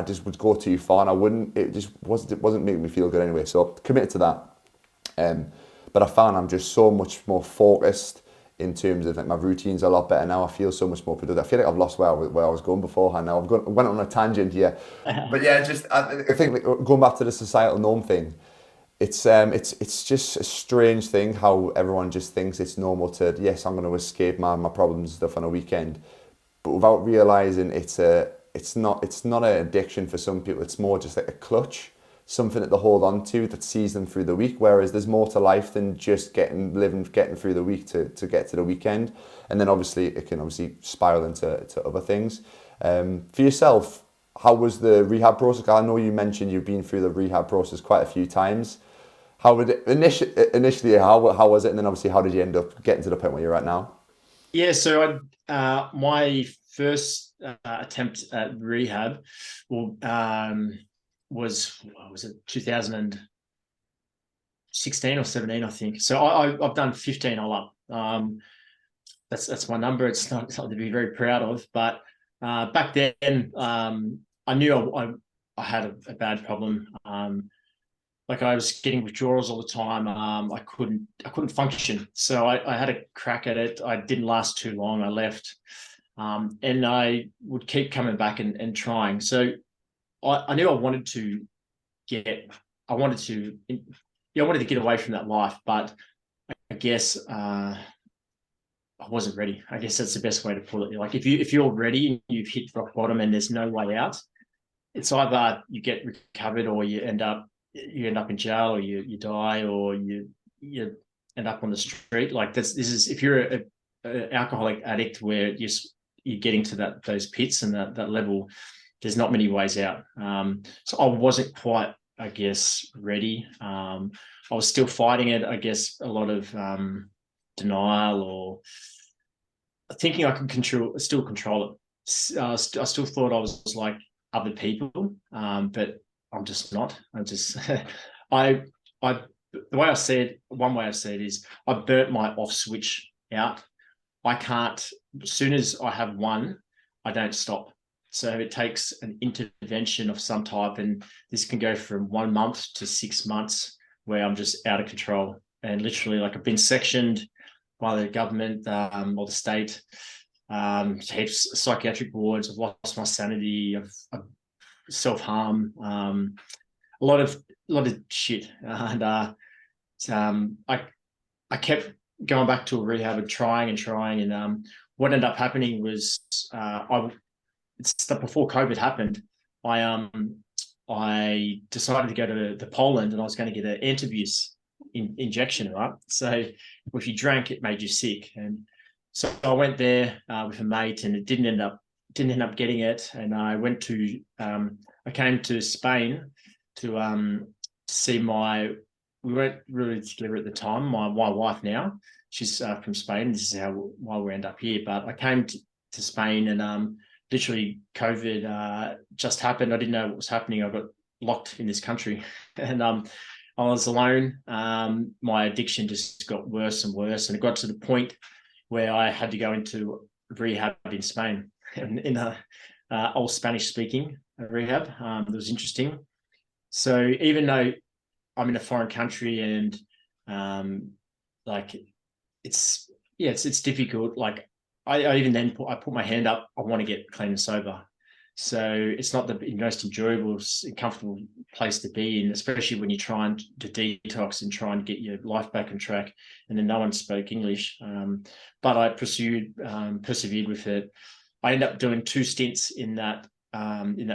just would go too far, and it wasn't making me feel good anyway. So committed to that. But I found I'm just so much more focused in terms of like my routine's a lot better now. I feel so much more productive. I feel like I've lost where I was going beforehand now. I went on a tangent here. But yeah, I think like, going back to the societal norm thing, it's just a strange thing how everyone just thinks it's normal to, yes, I'm going to escape my problems and stuff on a weekend, but without realizing it's not an addiction for some people. It's more just like a clutch, something that they hold on to that sees them through the week. Whereas there's more to life than just getting through the week to get to the weekend. And then obviously it can spiral into other things. For yourself, how was the rehab process? I know you mentioned you've been through the rehab process quite a few times. How would it initially? How was it, and then obviously how did you end up getting to the point where you're at now? Yeah, so my first attempt at rehab, well, was 2016 or 17, I think. So I've done 15 all up. That's my number. It's not something to be very proud of, but back then I knew I had a bad problem. Like I was getting withdrawals all the time. I couldn't function. So I had a crack at it. I didn't last too long. I left, and I would keep coming back and trying. So I knew I wanted to get away from that life, but I guess I wasn't ready. I guess that's the best way to put it. Like if you're ready and you've hit rock bottom and there's no way out, it's either you get recovered or you end up in jail, or you die, or you end up on the street. Like this is if you're an alcoholic addict where you're getting to those pits and that level, there's not many ways out. So I wasn't quite, I guess, ready. I was still fighting it. I guess a lot of denial or thinking I could still control it. I still thought I was like other people, but I'm just not. I'm just one way I see it is I burnt my off switch out. I can't, as soon as I have one, I don't stop. So it takes an intervention of some type, and this can go from 1 month to 6 months where I'm just out of control. And literally, like, I've been sectioned by the government or the state heaps of psychiatric wards. I've lost my sanity. I've self-harm, a lot of shit. And I kept going back to a rehab and trying. And what ended up happening was before COVID happened, I decided to go to Poland, and I was going to get an antabuse injection, right? So if you drank, it made you sick. And so I went there with a mate, and it didn't end up getting it. And I came to Spain to see we weren't really together at the time. My wife now, she's from Spain. This is why we end up here. But I came to Spain, and literally COVID just happened. I didn't know what was happening. I got locked in this country, and I was alone. My addiction just got worse and worse, and it got to the point where I had to go into rehab in Spain, in a old Spanish-speaking rehab. It was interesting. So even though I'm in a foreign country, and it's difficult. Like I even then put my hand up. I want to get clean and sober. So it's not the most enjoyable, comfortable place to be in, especially when you're trying to detox and try and get your life back on track. And then no one spoke English, but I persevered with it. I ended up doing 2 stints in that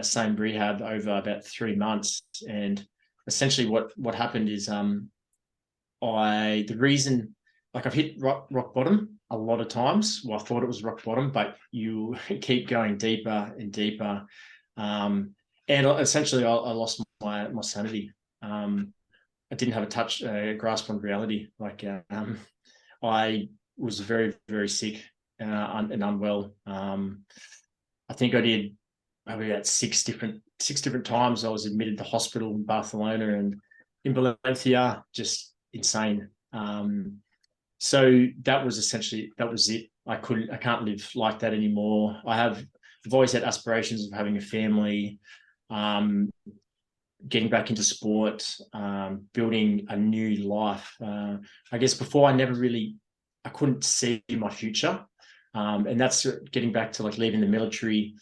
same rehab over about 3 months. And essentially what happened is I've hit rock bottom a lot of times. Well, I thought it was rock bottom, but you keep going deeper and deeper. And essentially I lost my sanity. I didn't have a grasp on reality. Like I was very, very sick and unwell. I think I did maybe about six different times. I was admitted to hospital in Barcelona and in Valencia, just insane. So that was it. I can't live like that anymore. I've always had aspirations of having a family, getting back into sport, building a new life. I guess before I couldn't see my future. And that's getting back to like leaving the military,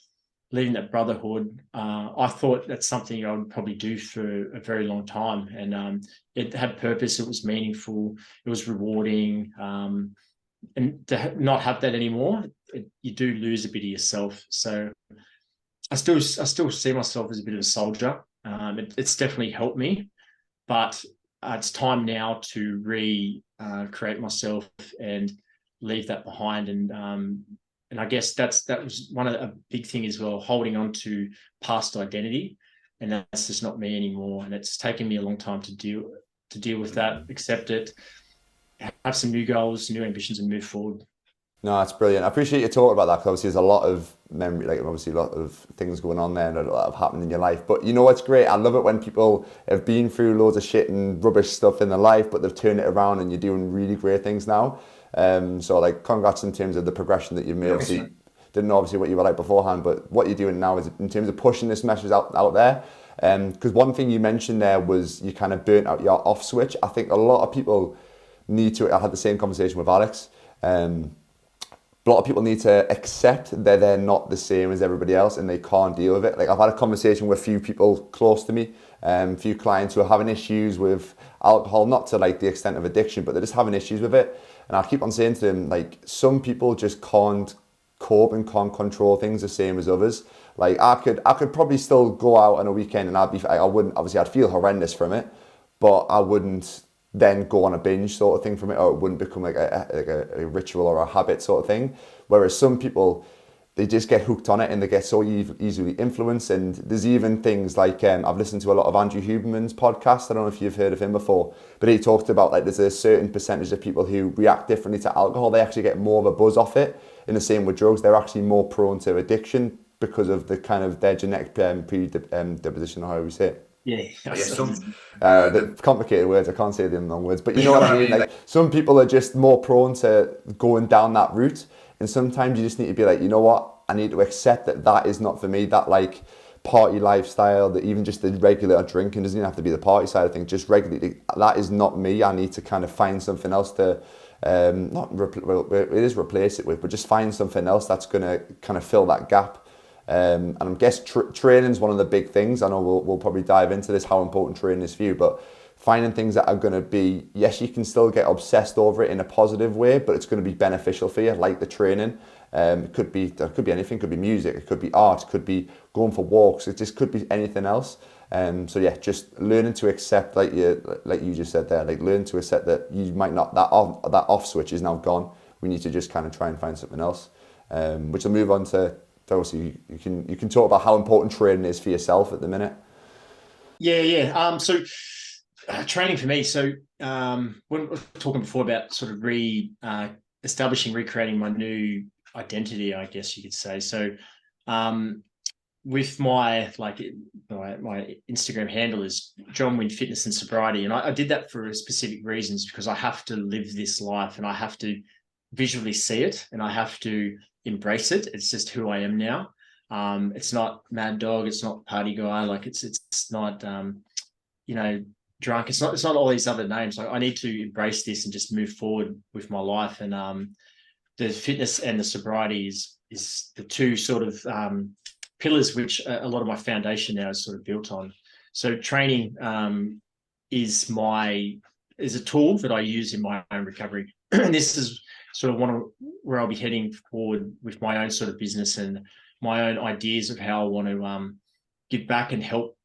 leaving that brotherhood. I thought that's something I would probably do for a very long time. And it had purpose. It was meaningful. It was rewarding. And to not have that anymore, you do lose a bit of yourself. So I still see myself as a bit of a soldier. It's definitely helped me, but it's time now to create myself and leave that behind. And I guess that was a big thing as well, holding on to past identity, and that's just not me anymore. And it's taken me a long time to deal with that, accept it, have some new goals, new ambitions, and move forward. No, that's brilliant. I appreciate you talking about that, because obviously there's a lot of memory, like obviously a lot of things going on there and a lot have happened in your life. But you know what's great? I love it when people have been through loads of shit and rubbish stuff in their life, but they've turned it around and you're doing really great things now. So like congrats in terms of the progression that you've made. Obviously, didn't know obviously what you were like beforehand, but what you're doing now is in terms of pushing this message out there. Because one thing you mentioned there was you kind of burnt out your off switch. I think a lot of people need to. I had the same conversation with Alex. A lot of people need to accept that they're not the same as everybody else and they can't deal with it. Like I've had a conversation with a few people close to me, a few clients who are having issues with alcohol, not to like the extent of addiction, but they're just having issues with it. And I keep on saying to them, like, some people just can't cope and can't control things the same as others. Like I could probably still go out on a weekend and I'd feel horrendous from it, but I wouldn't then go on a binge sort of thing from it, or it wouldn't become like a ritual or a habit sort of thing. Whereas some people, they just get hooked on it and they get so easily influenced. And there's even things like, I've listened to a lot of Andrew Huberman's podcast. I don't know if you've heard of him before, but he talked about like there's a certain percentage of people who react differently to alcohol. They actually get more of a buzz off it. And the same with drugs, they're actually more prone to addiction because of the kind of their genetic predisposition, or how we say it. Yeah, the complicated words, I can't say them long words, but you know what I mean? Like some people are just more prone to going down that route, and sometimes you just need to be like, you know what, I need to accept that is not for me. That like party lifestyle, that even just the regular drinking doesn't even have to be the party side of things, just regularly, that is not me. I need to kind of find something else to it is replace it with, but just find something else that's going to kind of fill that gap. And I guess training is one of the big things. I know we'll probably dive into this, how important training is for you, but finding things that are going to be, yes, you can still get obsessed over it in a positive way, but it's going to be beneficial for you, like the training. It could be anything. It could be music, it could be art, it could be going for walks, it just could be anything else. So yeah, just learning to accept, like you just said there, like learn to accept that you might not, that off switch is now gone. We need to just kind of try and find something else. Which will move on to obviously you can talk about how important training is for yourself at the minute. So training for me. So when we were talking before about sort of recreating my new identity, I guess you could say. So with my Instagram handle is Jon Wynn Fitness and Sobriety, and I did that for specific reasons, because I have to live this life and I have to visually see it and I have to embrace it. It's just who I am now. It's not mad dog, it's not party guy, like it's not drunk, it's not all these other names. Like, I need to embrace this and just move forward with my life. And the fitness and the sobriety is the two sort of pillars which a lot of my foundation now is sort of built on. So training is a tool that I use in my own recovery. And this is sort of where I'll be heading forward with my own sort of business and my own ideas of how I want to give back and help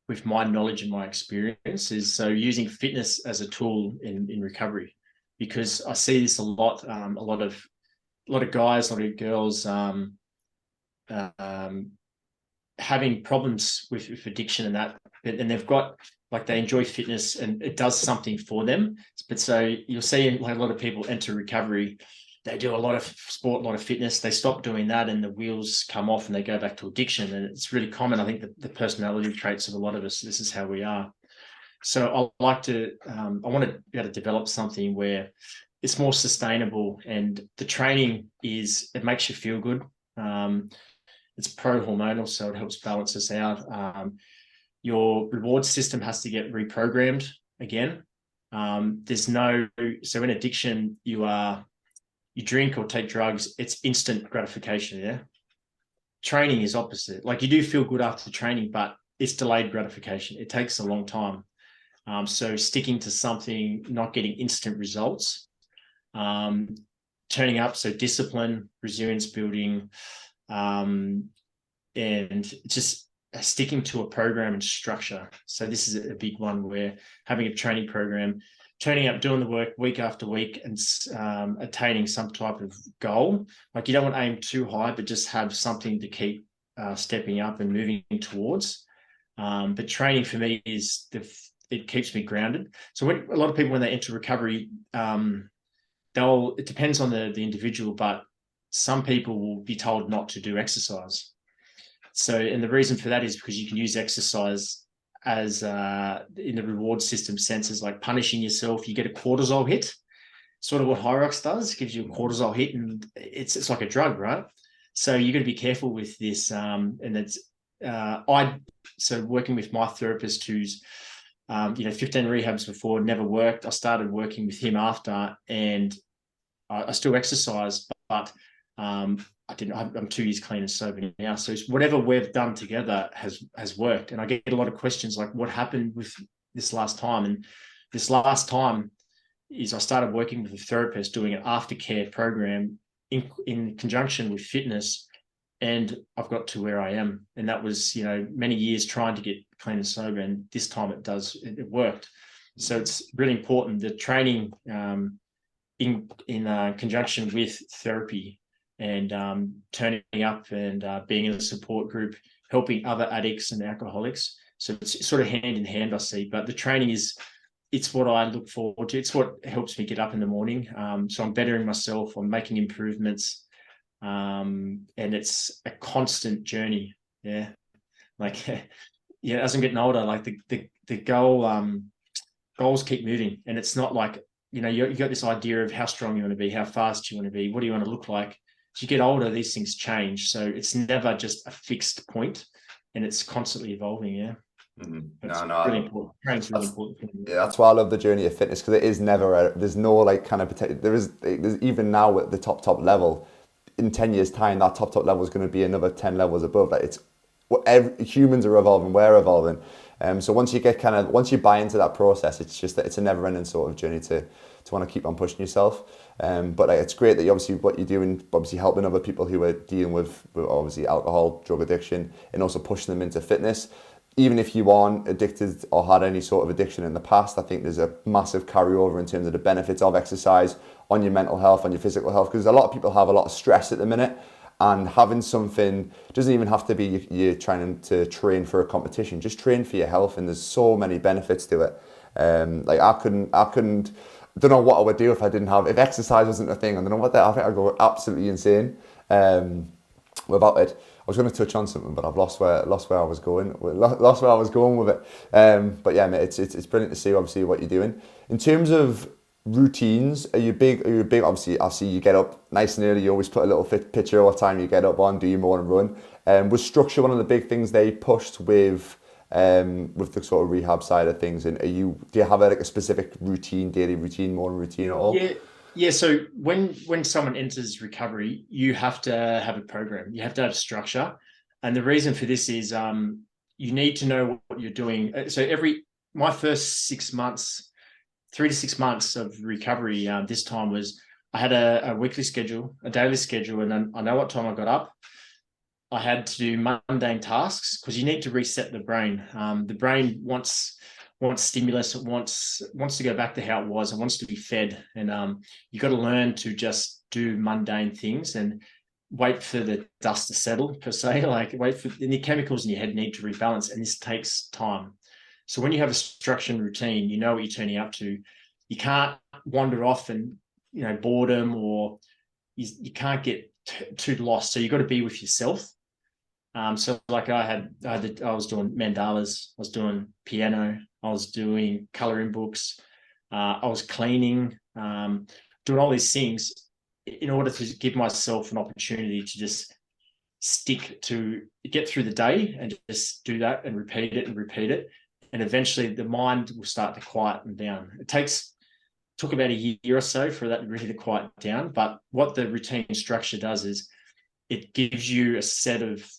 with my knowledge and my experiences. So using fitness as a tool in recovery, because I see this a lot. A lot of guys, a lot of girls having problems with addiction and that, and they've got, like, they enjoy fitness and it does something for them. But so you'll see, like, a lot of people enter recovery, they do a lot of sport, a lot of fitness, they stop doing that and the wheels come off and they go back to addiction. And it's really common. I think that the personality traits of a lot of us, this is how we are. So I want to be able to develop something where it's more sustainable, and the training it makes you feel good. It's pro-hormonal, so it helps balance us out. Your reward system has to get reprogrammed again. So in addiction, you drink or take drugs, it's instant gratification, yeah? Training is opposite. Like, you do feel good after training, but it's delayed gratification. It takes a long time. So sticking to something, not getting instant results, turning up, so discipline, resilience building, and just sticking to a program and structure. So this is a big one, where having a training program, turning up, doing the work week after week, and attaining some type of goal. Like, you don't want to aim too high, but just have something to keep stepping up and moving towards. But training for me it keeps me grounded. So a lot of people, when they enter recovery, it depends on the individual, but some people will be told not to do exercise. So, and the reason for that is because you can use exercise as in the reward system senses, like punishing yourself. You get a cortisol hit, sort of what Hyrox does, gives you a cortisol hit, and it's like a drug, right? So you got to be careful with this. And it's so working with my therapist, who's 15 rehabs before, never worked. I started working with him after, and I still exercise, but I didn't. I'm 2 years clean and sober now. So whatever we've done together has worked. And I get a lot of questions like, what happened with this last time? And this last time is I started working with a therapist, doing an aftercare program in conjunction with fitness. And I've got to where I am. And that was, many years trying to get clean and sober. And this time it worked. So it's really important, the training in conjunction with therapy, and turning up and being in a support group, helping other addicts and alcoholics. So it's sort of hand in hand, I see. But the training it's what I look forward to. It's what helps me get up in the morning. So I'm bettering myself, I'm making improvements. And it's a constant journey. Yeah. Like, as I'm getting older, like the goals keep moving. And it's not like, you got this idea of how strong you want to be, how fast you want to be, what do you want to look like? As you get older, these things change. So it's never just a fixed point, and it's constantly evolving. Yeah. That's No, really important. Training's really important for me. yeah, that's why I love the journey of fitness, because it is never there's no like kind of there's even now at the top level, in 10 years time that top level is going to be another 10 levels above. Like it's humans are evolving, we're evolving. So once you buy into that process, it's just that it's a never ending sort of journey to want to keep on pushing yourself. But like, it's great that you obviously what you're doing, obviously helping other people who are dealing with obviously alcohol, drug addiction, and also pushing them into fitness. Even if you aren't addicted or had any sort of addiction in the past, I think there's a massive carryover in terms of the benefits of exercise on your mental health, on your physical health, because a lot of people have a lot of stress at the minute, and having something doesn't even have to be you're trying to train for a competition, just train for your health, and there's so many benefits to it. Like I don't know what I would do if exercise wasn't a thing. I don't know I think I'd go absolutely insane without it. I was going to touch on something, but I've lost where I was going. Lost where I was going with it. But yeah, mate, it's brilliant to see obviously what you're doing in terms of routines. Are you big? Obviously, I see you get up nice and early. You always put a little picture of what time you get up on. Do your morning run? Was structure one of the big things they pushed with the sort of rehab side of things? And do you have a specific routine, daily routine, morning routine at all? Yeah. So when someone enters recovery, you have to have a program. You have to have structure, and the reason for this is you need to know what you're doing. So my first 6 months, 3 to 6 months of recovery, this time was I had a weekly schedule, a daily schedule, and then I know what time I got up. I had to do mundane tasks because you need to reset the brain. The brain wants stimulus. It wants to go back to how it was. It wants to be fed, and you got to learn to just do mundane things and wait for the dust to settle, per se. Like the chemicals in your head need to rebalance, and this takes time. So when you have a structured routine, you know what you're turning up to. You can't wander off and boredom, or you can't get too lost. So you got to be with yourself. So like I was doing mandalas, I was doing piano, I was doing coloring books, I was cleaning, doing all these things in order to give myself an opportunity to just get through the day and just do that and repeat it. And eventually the mind will start to quieten down. It took about a year or so for that really to quiet down. But what the routine structure does is it gives you a set of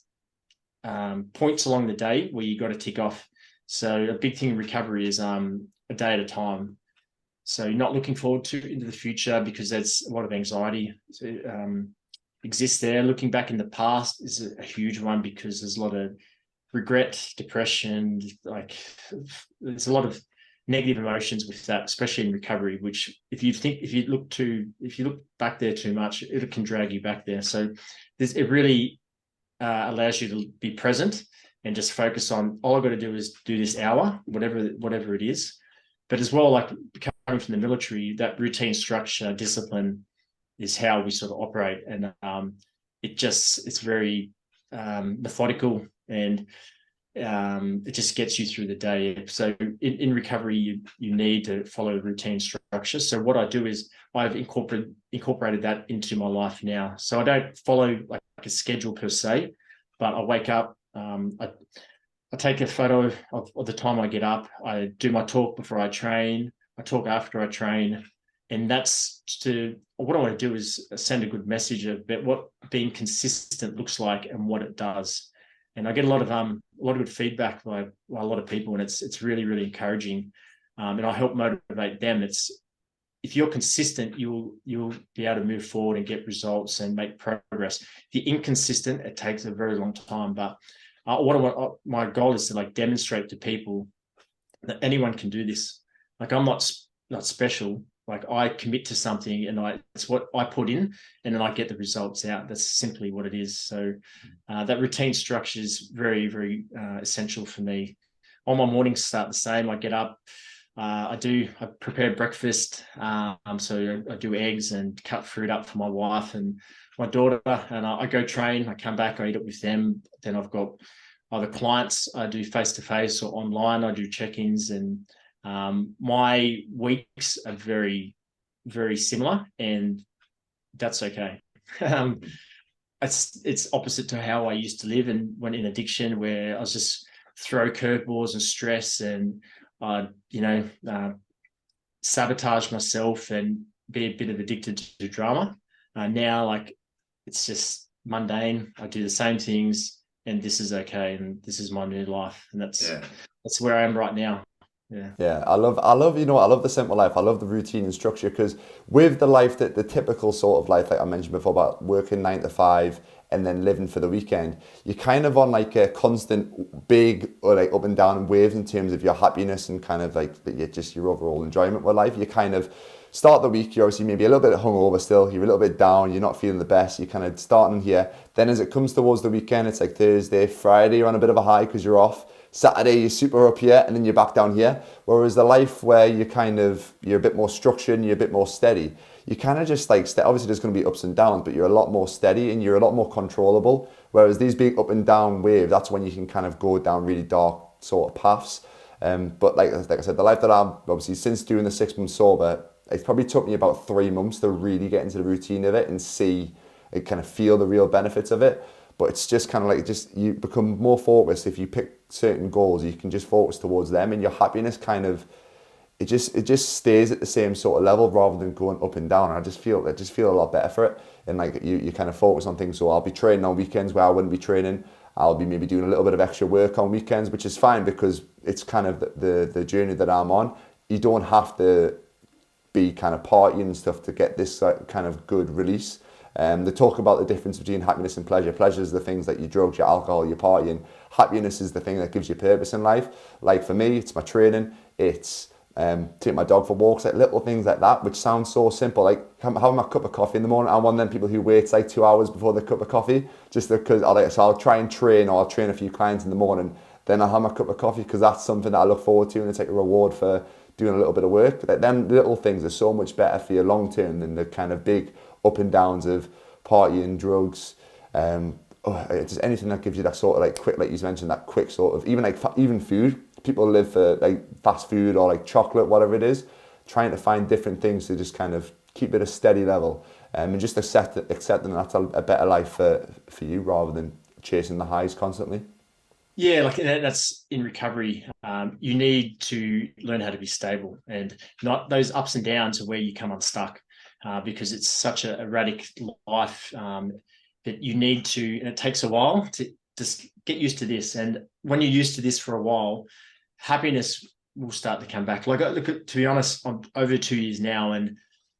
points along the day where you got to tick off. So a big thing in recovery is a day at a time. So you're not looking forward into the future because there's a lot of anxiety exists there. Looking back in the past is a huge one because there's a lot of regret, depression, like there's a lot of negative emotions with that, especially in recovery, which if you look back there too much, it can drag you back there. So it really allows you to be present and just focus on all I've got to do is do this hour, whatever it is. But as well, like coming from the military, that routine structure, discipline is how we sort of operate. And it's very methodical, and it just gets you through the day. So in recovery, you need to follow routine structure. So what I do is I've incorporated that into my life now. So I don't follow like a schedule per se, but I wake up, I take a photo of the time I get up. I do my talk before I train. I talk after I train. And what I want to do is send a good message about what being consistent looks like and what it does. And I get a lot of good feedback by a lot of people, and it's really, really encouraging. And I help motivate them. If you're consistent, you'll be able to move forward and get results and make progress. If you're inconsistent, it takes a very long time. But my goal is to like demonstrate to people that anyone can do this. Like I'm not special. Like I commit to something, and it's what I put in, and then I get the results out. That's simply what it is. So that routine structure is very, very essential for me. All my mornings start the same. I get up. I prepare breakfast. So I do eggs and cut fruit up for my wife and my daughter, and I go train. I come back, I eat it with them. Then I've got other clients. I do face-to-face or online. I do check-ins, and my weeks are very, very similar, and that's okay. It's opposite to how I used to live and when in addiction, where I was just throw curveballs and stress and sabotage myself and be a bit of addicted to drama. Now, like, it's just mundane. I do the same things, and this is okay, and this is my new life, and that's where I am right now. Yeah, I love, I love the simple life. I love the routine and structure, because with the life, that the typical sort of life, like I mentioned before, about working 9 to 5 and then living for the weekend, you're kind of on like a constant big or like up and down waves in terms of your happiness and kind of like just your overall enjoyment with life. You kind of start the week, you're obviously maybe a little bit hungover still, you're a little bit down, you're not feeling the best, you're kind of starting here. Then as it comes towards the weekend, it's like Thursday, Friday, you're on a bit of a high because you're off. Saturday, you're super up here, and then you're back down here. Whereas the life where you're a bit more structured and you're a bit more steady, you kind of just like, obviously there's going to be ups and downs, but you're a lot more steady and you're a lot more controllable. Whereas these big up and down waves, that's when you can kind of go down really dark sort of paths. But like I said, the life that I'm obviously, since doing the 6 months sober, it's probably took me about 3 months to really get into the routine of it and see, and kind of feel the real benefits of it. But it's just kind of like, you become more focused. If you pick certain goals, you can just focus towards them, and your happiness kind of, it just stays at the same sort of level rather than going up and down. I just feel a lot better for it. And like you kind of focus on things. So I'll be training on weekends where I wouldn't be training. I'll be maybe doing a little bit of extra work on weekends, which is fine, because it's kind of the journey that I'm on. You don't have to be kind of partying and stuff to get this kind of good release. They talk about the difference between happiness and pleasure. Pleasure is the things like your drugs, your alcohol, your partying. Happiness is the thing that gives you purpose in life. Like for me, it's my training. It's take my dog for walks, like little things like that, which sounds so simple. Like having my cup of coffee in the morning. I'm one of them people who waits like 2 hours before their cup of coffee, just because I'll try and train, or I'll train a few clients in the morning. Then I'll have my cup of coffee, because that's something that I look forward to, and it's like a reward for doing a little bit of work. Like them little things are so much better for you long term than the kind of big up and downs of partying, drugs, just anything that gives you that sort of like quick, like you mentioned, that quick sort of, even food. People live for like fast food or like chocolate, whatever it is, trying to find different things to just kind of keep it a steady level, and just accepting that's a better life for you, rather than chasing the highs constantly. Yeah, like that's in recovery. You need to learn how to be stable, and not those ups and downs are where you come unstuck, because it's such a erratic life that you need to, and it takes a while to just get used to this. And when you're used to this for a while, happiness will start to come back. Like, look, to be honest, I'm over 2 years now, and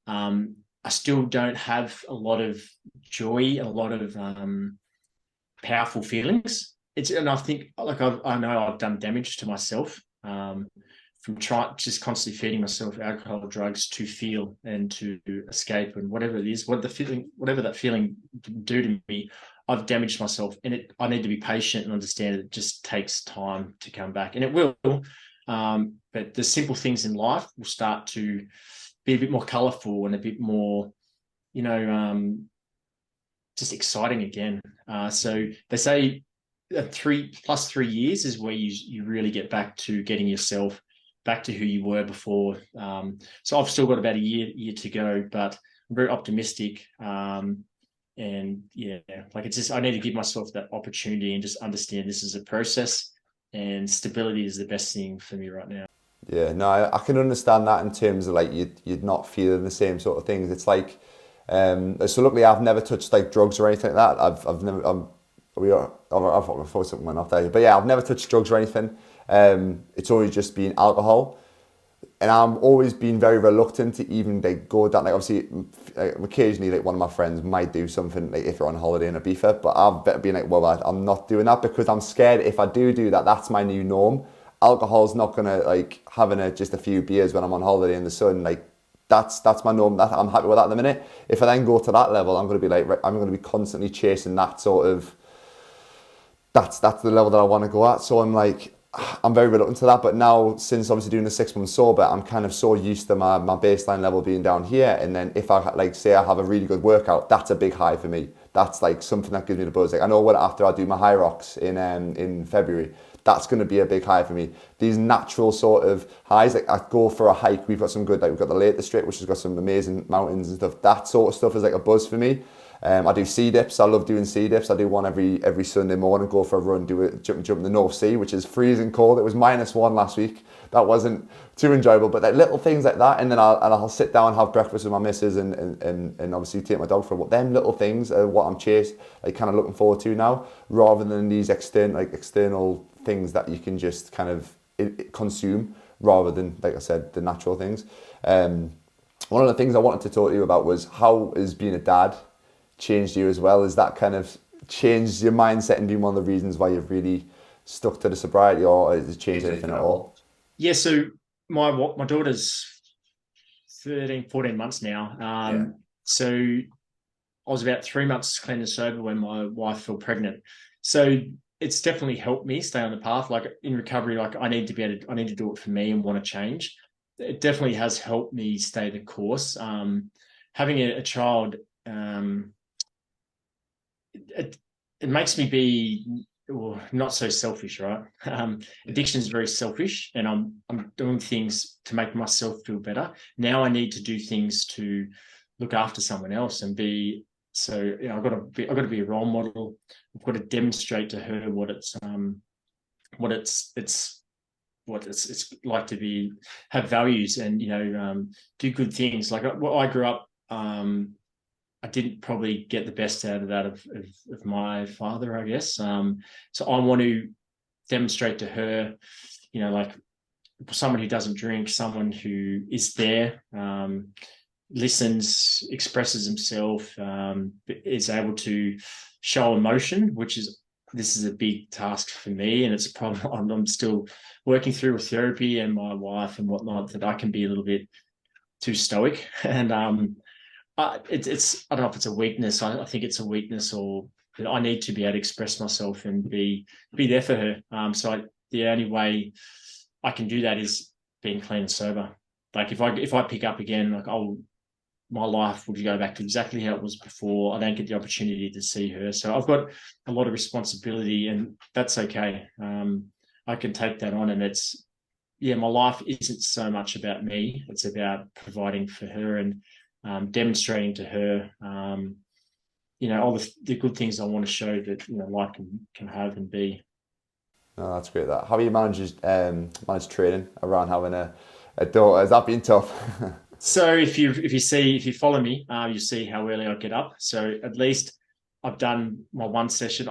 I still don't have a lot of joy and a lot of powerful feelings. And I think, like, I know I've done damage to myself from just constantly feeding myself alcohol, drugs to feel and to escape, and whatever it is, whatever that feeling do to me, I've damaged myself. And I need to be patient and understand it just takes time to come back, and it will. But the simple things in life will start to be a bit more colourful and a bit more, just exciting again. So they say 3+ years is where you really get back to getting yourself back to who you were before. So I've still got about a year to go, but I'm very optimistic. And yeah, like, it's just, I need to give myself that opportunity and just understand this is a process, and stability is the best thing for me right now. Yeah, no, I can understand that in terms of like you're not feeling the same sort of things. It's like, so luckily I've never touched like drugs or anything like that. I've never, I thought something went off there, but yeah, I've never touched drugs or anything. It's always just been alcohol. And I'm always been very reluctant to even like go down. Like, obviously, occasionally, like one of my friends might do something, like if you're on holiday in Ibiza. But I've been like, well, I'm not doing that, because I'm scared if I do that, that's my new norm. Alcohol's not gonna, like, having just a few beers when I'm on holiday in the sun. Like, that's my norm. I'm happy with that at the minute. If I then go to that level, I'm gonna be like, I'm gonna be constantly chasing that sort of. That's the level that I want to go at. So I'm very reluctant to that. But now, since obviously doing the 6 months sober, I'm kind of so used to my baseline level being down here. And then if I say I have a really good workout, that's a big high for me. That's like something that gives me the buzz. Like, I know after I do my Hyrox in February, that's going to be a big high for me. These natural sort of highs, like I go for a hike. We've got some good, like we've got the Lake District, which has got some amazing mountains and stuff. That sort of stuff is like a buzz for me. I do sea dips. I love doing sea dips. I do one every Sunday morning, go for a run, jump in the North Sea, which is freezing cold. It was -1 last week. That wasn't too enjoyable, but like little things like that. And then I'll sit down, have breakfast with my missus, and obviously take my dog for a walk. Them little things are what I'm kind of looking forward to now, rather than these external things that you can just kind of consume, rather than, like I said, the natural things. One of the things I wanted to talk to you about was how has being a dad changed you as well? Has that kind of changed your mindset and been one of the reasons why you've really stuck to the sobriety, or has it changed anything at all? Yeah, so my daughter's 13, 14 months now. So I was about 3 months clean and sober when my wife fell pregnant. So it's definitely helped me stay on the path. Like in recovery, like I need to do it for me and want to change. It definitely has helped me stay the course. Having a child, it makes me be not so selfish, right? Addiction is very selfish, and I'm doing things to make myself feel better. Now I need to do things to look after someone else and be. So I've got to be a role model. I've got to demonstrate to her what it's like to have values and do good things. Like I grew up, I didn't probably get the best out of that of my father, I guess. So I want to demonstrate to her, like someone who doesn't drink, someone who is there, listens, expresses himself, is able to show emotion, this is a big task for me, and it's a problem I'm still working through with therapy and my wife and whatnot, that I can be a little bit too stoic. And it's I don't know if it's a weakness. I think it's a weakness, or that I need to be able to express myself and be there for her. The only way I can do that is being clean and sober. Like if I pick up again, like my life would go back to exactly how it was before. I don't get the opportunity to see her. So I've got a lot of responsibility, and that's okay. I can take that on, and my life isn't so much about me. It's about providing for her and demonstrating to her, all the good things I want to show that, life can have and be. No, that's great. How have you managed training around having a daughter? Has that been tough? So if you follow me, you see how early I get up. So at least I've done my one session.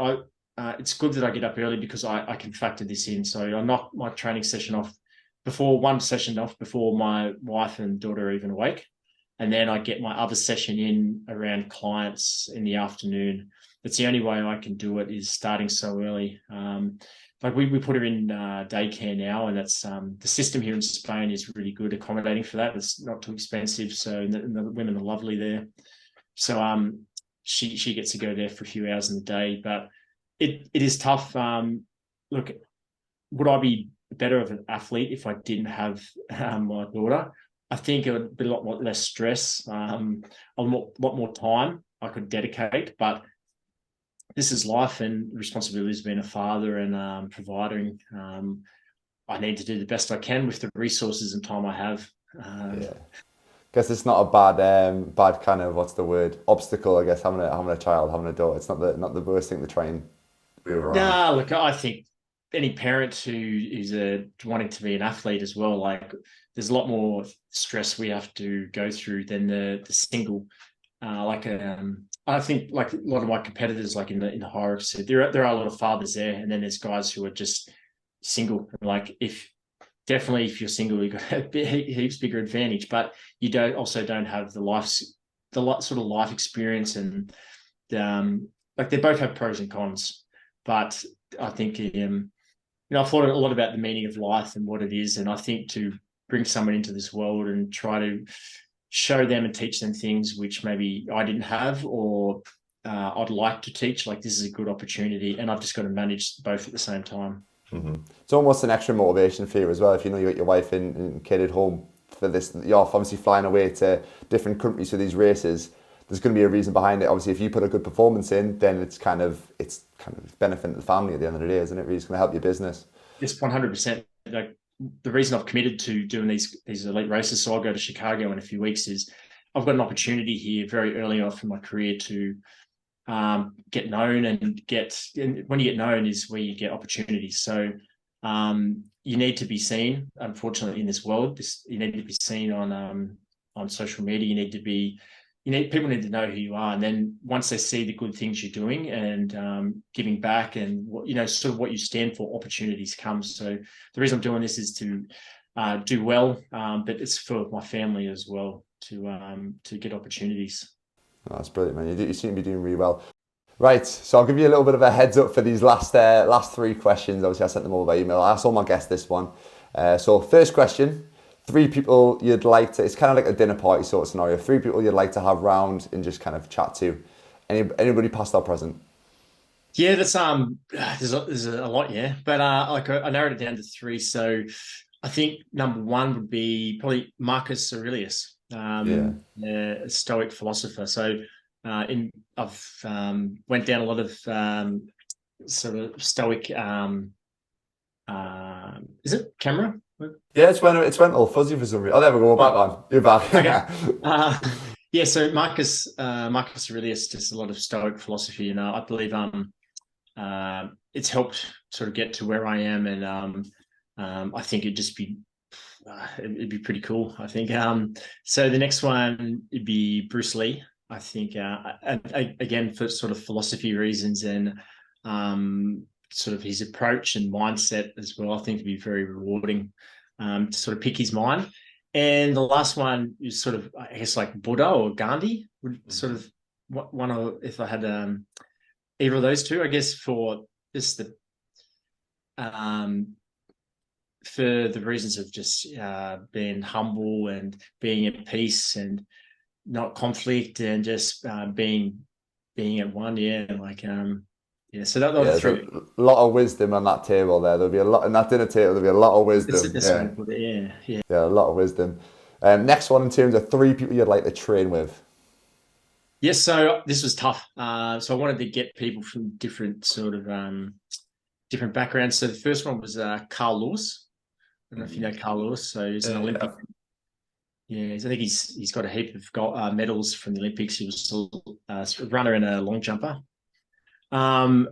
It's good that I get up early because I can factor this in. So I knock my training session off before my wife and daughter are even awake. And then I get my other session in around clients in the afternoon. That's the only way I can do it, is starting so early. Like we put her in daycare now, and that's the system here in Spain is really good accommodating for that. It's not too expensive, so the women are lovely there. So she gets to go there for a few hours in the day, but it is tough. Look, would I be better of an athlete if I didn't have my daughter? I think it would be a lot less stress, a lot more time I could dedicate, but this is life, and responsibility of being a father and providing. I need to do the best I can with the resources and time I have. Guess it's not a bad kind of, what's the word, obstacle, I guess, having a child, having a daughter. It's not the worst thing to try and move around. No, look, I think any parent who is wanting to be an athlete as well, like there's a lot more stress we have to go through than the single. I think like a lot of my competitors, like in the Hyrox, there are a lot of fathers there, and then there's guys who are just single. Like if you're single, you've got a heaps bigger advantage, but you don't have the sort of life experience, and like they both have pros and cons. But I think I've thought a lot about the meaning of life and what it is, and I think to bring someone into this world and try to show them and teach them things which maybe I didn't have, or I'd like to teach, like this is a good opportunity, and I've just got to manage both at the same time. Mm-hmm. It's almost an extra motivation for you as well. If you know you got your wife and kid at home for this, you're obviously flying away to different countries for these races. There's going to be a reason behind it. Obviously, if you put a good performance in, then it's kind of benefiting the family at the end of the day, isn't it? Really, it's going to help your business. It's 100%. Like the reason I've committed to doing these elite races, so I'll go to Chicago in a few weeks, is I've got an opportunity here very early on in my career to get known and when you get known is where you get opportunities. So you need to be seen, unfortunately, in this world. You need to be seen on social media. People need to know who you are. And then once they see the good things you're doing and giving back and sort of what you stand for, opportunities come. So the reason I'm doing this is to do well, but it's for my family as well to get opportunities. Oh, that's brilliant, man. You seem to be doing really well. Right, so I'll give you a little bit of a heads up for these last 3 questions. Obviously, I sent them over by email. I asked all my guests this one. So first question, 3 people you'd like to, it's kind of like a dinner party sort of scenario, 3 people you'd like to have round and just kind of chat to. Anybody past or present? Yeah, that's there's a lot, yeah. But I narrowed it down to 3. So I think number 1 would be probably Marcus Aurelius, a Stoic philosopher. So I've went down a lot of sort of Stoic. Is it camera? Yeah, it's went all fuzzy for some reason. Oh, there we go. We're back on. You're back. Okay. Yeah. So Marcus Aurelius, just a lot of Stoic philosophy, and I believe it's helped sort of get to where I am, and I think it'd be pretty cool. I think. So the next one would be Bruce Lee. I think, again, for sort of philosophy reasons and sort of his approach and mindset as well, I think it'd be very rewarding to sort of pick his mind. And the last one is sort of, I guess, like Buddha or Gandhi would sort of one of, if I had either of those 2, I guess, for just for the reasons of just being humble and being at peace and not conflict and just being at one. So that was 3. A lot of wisdom on that table there. There'll be a lot in that dinner table. There'll be a lot of wisdom. Yeah, a lot of wisdom. Next one, in terms of 3 people you'd like to train with. Yes, so this was tough. So I wanted to get people from different sort of different backgrounds. So the first one was Carl Lewis. I don't know if you know Carl Lewis. So he's an Olympic. Yeah, I think he's got a heap of gold, medals from the Olympics. He was a runner and a long jumper. The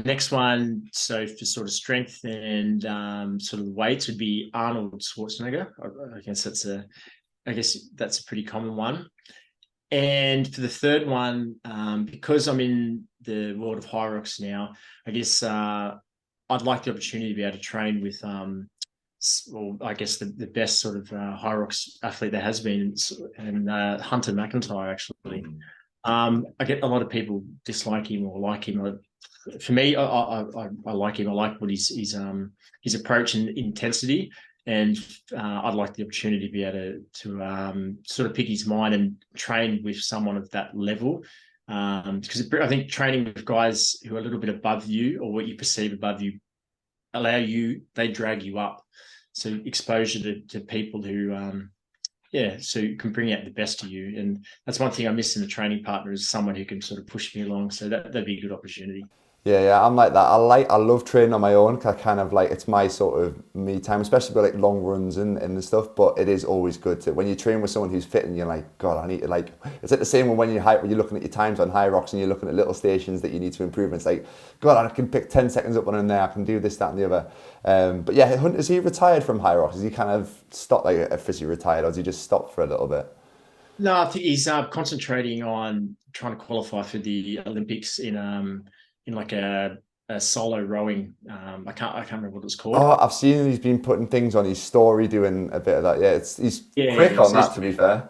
next one, so for sort of strength and sort of weights, would be Arnold Schwarzenegger. I guess that's a pretty common one. And for the third one, because I'm in the world of Hyrox now, I guess I'd like the opportunity to be able to train with I guess the best sort of Hyrox athlete there has been, and Hunter McIntyre, actually. I get a lot of people dislike him or like him. For me, I like him. I like what his approach and intensity, and I'd like the opportunity to be able to sort of pick his mind and train with someone of that level. Because I think training with guys who are a little bit above you or what you perceive above you they drag you up. So exposure to people who, so you can bring out the best of you. And that's one thing I miss in the training partner is someone who can sort of push me along. So that'd be a good opportunity. Yeah, I'm like that. I love training on my own. I kind of like, it's my sort of me time, especially with like long runs and stuff. But it is always good to, when you train with someone who's fit and you're like, God, I need to like, it's like the same when you're looking at your times on Hyrox and you're looking at little stations that you need to improve. And it's like, God, I can pick 10 seconds up one in there. I can do this, that, and the other. But yeah, is he retired from Hyrox? Is he kind of stopped, like officially retired, or has he just stopped for a little bit? No, I think he's concentrating on trying to qualify for the Olympics in like a solo rowing. I can't remember what it's called. Oh, I've seen he's been putting things on his story, doing a bit of that. Yeah, he's quick on that, to be fair.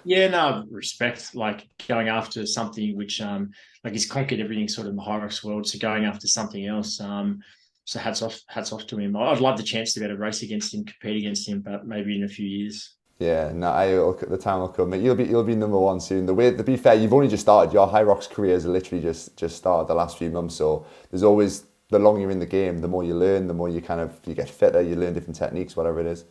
Yeah, no, respect, like going after something which like he's conquered everything sort of in the Hyrox world. So going after something else, so hats off to him. I'd love the chance to be able to race against him, compete against him, but maybe in a few years. Yeah, no, the time will come. You'll be number 1 soon. To be fair, you've only just started. Your Hyrox careers are literally just started the last few months. So there's always, the longer you're in the game, the more you learn, the more you get fitter, you learn different techniques, whatever it is.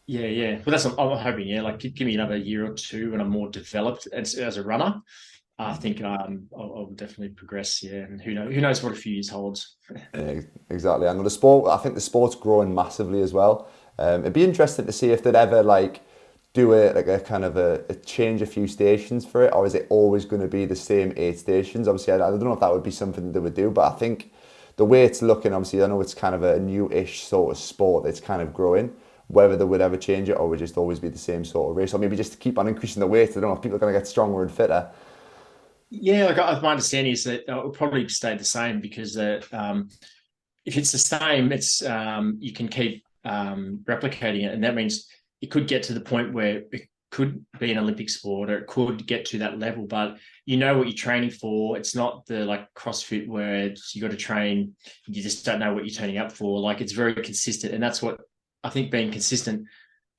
Yeah. Well, that's what I'm hoping. Yeah, like give me another year or 2 when I'm more developed as a runner. I think I'll definitely progress. Yeah, and who knows what a few years holds. Yeah, exactly. And I think the sport's growing massively as well. It'd be interesting to see if they'd ever like do a kind of a change a few stations for it, or is it always going to be the same 8 stations? Obviously, I don't know if that would be something that they would do, but I think the way it's looking, obviously, I know it's kind of a new-ish sort of sport that's kind of growing. Whether they would ever change it, or would just always be the same sort of race, or maybe just to keep on increasing the weight. I don't know if people are going to get stronger and fitter. Yeah, like my understanding is that it will probably stay the same because if it's the same, it's you can keep replicating it, and that means it could get to the point where it could be an Olympic sport, or it could get to that level. But you know what you're training for. It's not the like CrossFit where you got to train, you just don't know what you're turning up for. Like it's very consistent, and that's what I think being consistent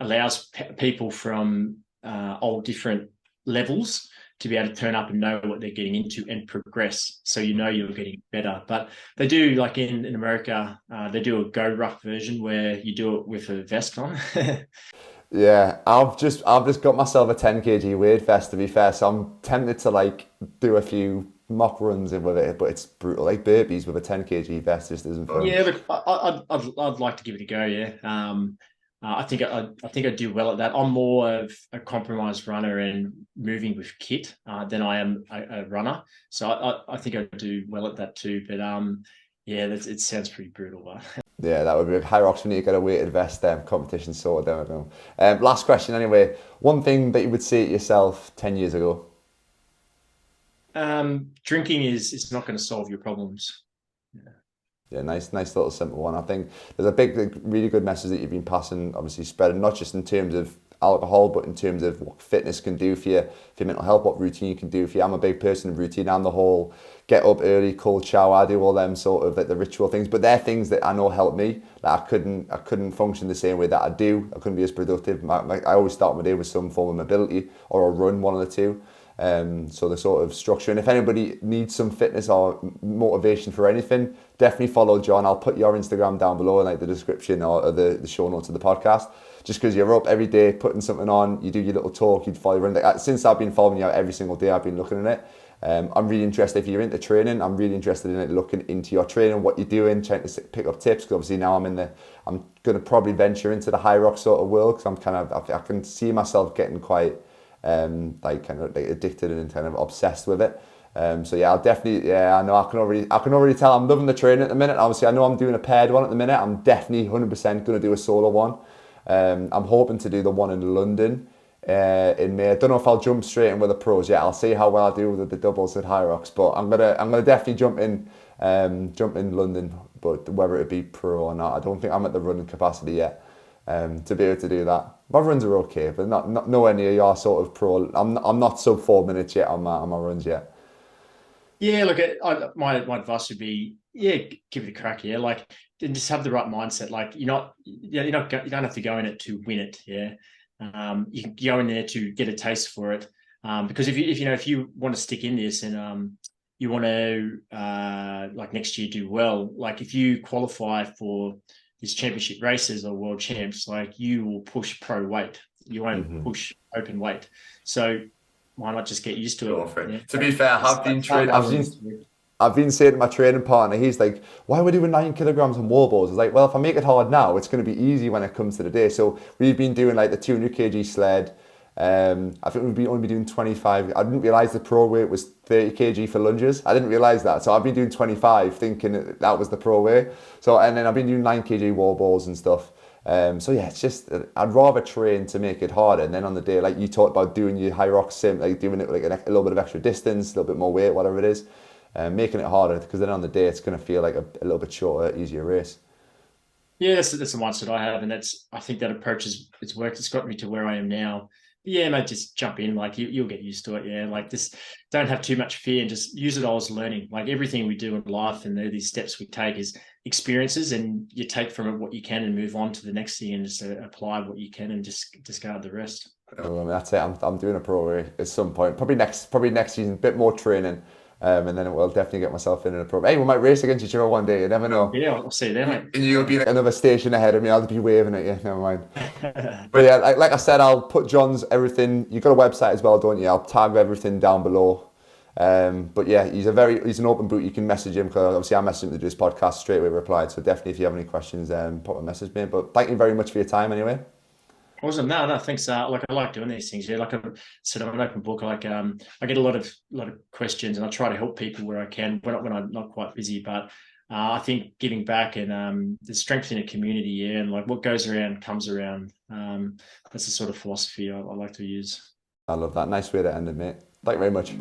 allows people from all different levels to be able to turn up and know what they're getting into and progress. So you know you're getting better. But they do, like in America, they do a Go Rough version where you do it with a vest on. Yeah, I've just got myself a 10 kg weight vest, to be fair, so I'm tempted to like do a few mock runs in with it, but it's brutal. Like burpees with a 10 kg vest just isn't fun. Yeah, look, I'd like to give it a go. Yeah, I think I do well at that. I'm more of a compromised runner and moving with kit than I am a runner. So I think I do well at that too. But yeah, it sounds pretty brutal. But Yeah, that would be Hyrox. We need to get a weighted vest competition sorted. I don't know. Last question anyway. One thing that you would say to yourself 10 years ago? Drinking is not going to solve your problems. Yeah, nice little simple one. I think there's a big, really good message that you've been passing, obviously spreading, not just in terms of alcohol, but in terms of what fitness can do for your mental health, what routine you can do for you. I'm a big person of routine. I'm the whole get up early, cold shower. I do all them sort of like the ritual things, but they're things that I know help me. Like I couldn't function the same way that I do. I couldn't be as productive. I always start my day with some form of mobility or a run, one of the two. So the sort of structure, and if anybody needs some fitness or motivation for anything, definitely follow Jon. I'll put your Instagram down below in like the description or the show notes of the podcast. Just because you're up every day putting something on, you do your little talk, you'd follow around. Like, since I've been following you out every single day, I've been looking at it. I'm really interested, if you're into training, I'm really interested in it, looking into your training, what you're doing, trying to pick up tips, because obviously now I'm going to probably venture into the Hyrox sort of world, because I can see myself getting quite like kind of like addicted and kind of obsessed with it. So yeah, I know I can already tell I'm loving the training at the minute. Obviously I know I'm doing a paired one at the minute. I'm definitely 100% going to do a solo one. I'm hoping to do the one in London in May. I don't know if I'll jump straight in with the pros yet. I'll see how well I do with the doubles at Hyrox, but I'm gonna definitely jump in London, but whether it be pro or not, I don't think I'm at the running capacity yet to be able to do that. My runs are okay, but not nowhere near your sort of pro. I'm not sub 4 minutes yet on my runs yet. Yeah, look, my advice would be, yeah, give it a crack. Yeah, like just have the right mindset. Like you don't have to go in it to win it. Yeah, you can go in there to get a taste for it. Because if you want to stick in this and you want to like next year do well, like if you qualify for these championship races or world champs, like you will push pro weight. You won't push open weight. So why not just get used to it? Yeah. To be fair, I've been saying to my training partner, he's like, why are we doing 9 kilograms on wall balls? I was like, well, if I make it hard now, it's going to be easy when it comes to the day. So we've been doing like the 200 kg sled. I think we've only been doing 25. I didn't realise the pro weight was 30 kg for lunges. I didn't realise that. So I've been doing 25 thinking that was the pro weight. So, and then I've been doing 9 kg wall balls and stuff. So yeah, it's just, I'd rather train to make it harder. And then on the day, like you talked about doing your Hyrox sim, like doing it like a little bit of extra distance, a little bit more weight, whatever it is, making it harder, because then on the day it's going to feel like a little bit shorter, easier race. Yeah, that's the mindset I have, and I think that approach it's worked. It's got me to where I am now. But yeah, mate, just jump in. Like you'll get used to it. Yeah, like this, don't have too much fear and just use it all as learning. Like everything we do in life and these steps we take is experiences, and you take from it what you can and move on to the next thing and just apply what you can and just discard the rest. That's it. I'm doing a pro race at some point. Probably next season. A bit more training. And then I'll definitely get myself in a pro. Hey, we might race against each other one day. You never know. Yeah, I'll see you there, mate. And you'll be another station ahead of me. I'll be waving at you. Never mind. But yeah, like I said, I'll put Jon's everything. You've got a website as well, don't you? I'll tag everything down below. But yeah, he's an open book. You can message him, because obviously I messaged him to do this podcast, straight away replied. So definitely, if you have any questions, pop a message me. But thank you very much for your time anyway. Awesome. No, thanks. Like I like doing these things. Yeah, like I said, I'm an open book. I get a lot of questions, and I try to help people where I can when I'm not quite busy. But I think giving back and the strength in a community, yeah, and like what goes around comes around. That's the sort of philosophy I like to use. I love that. Nice way to end it, mate. Thank you very much.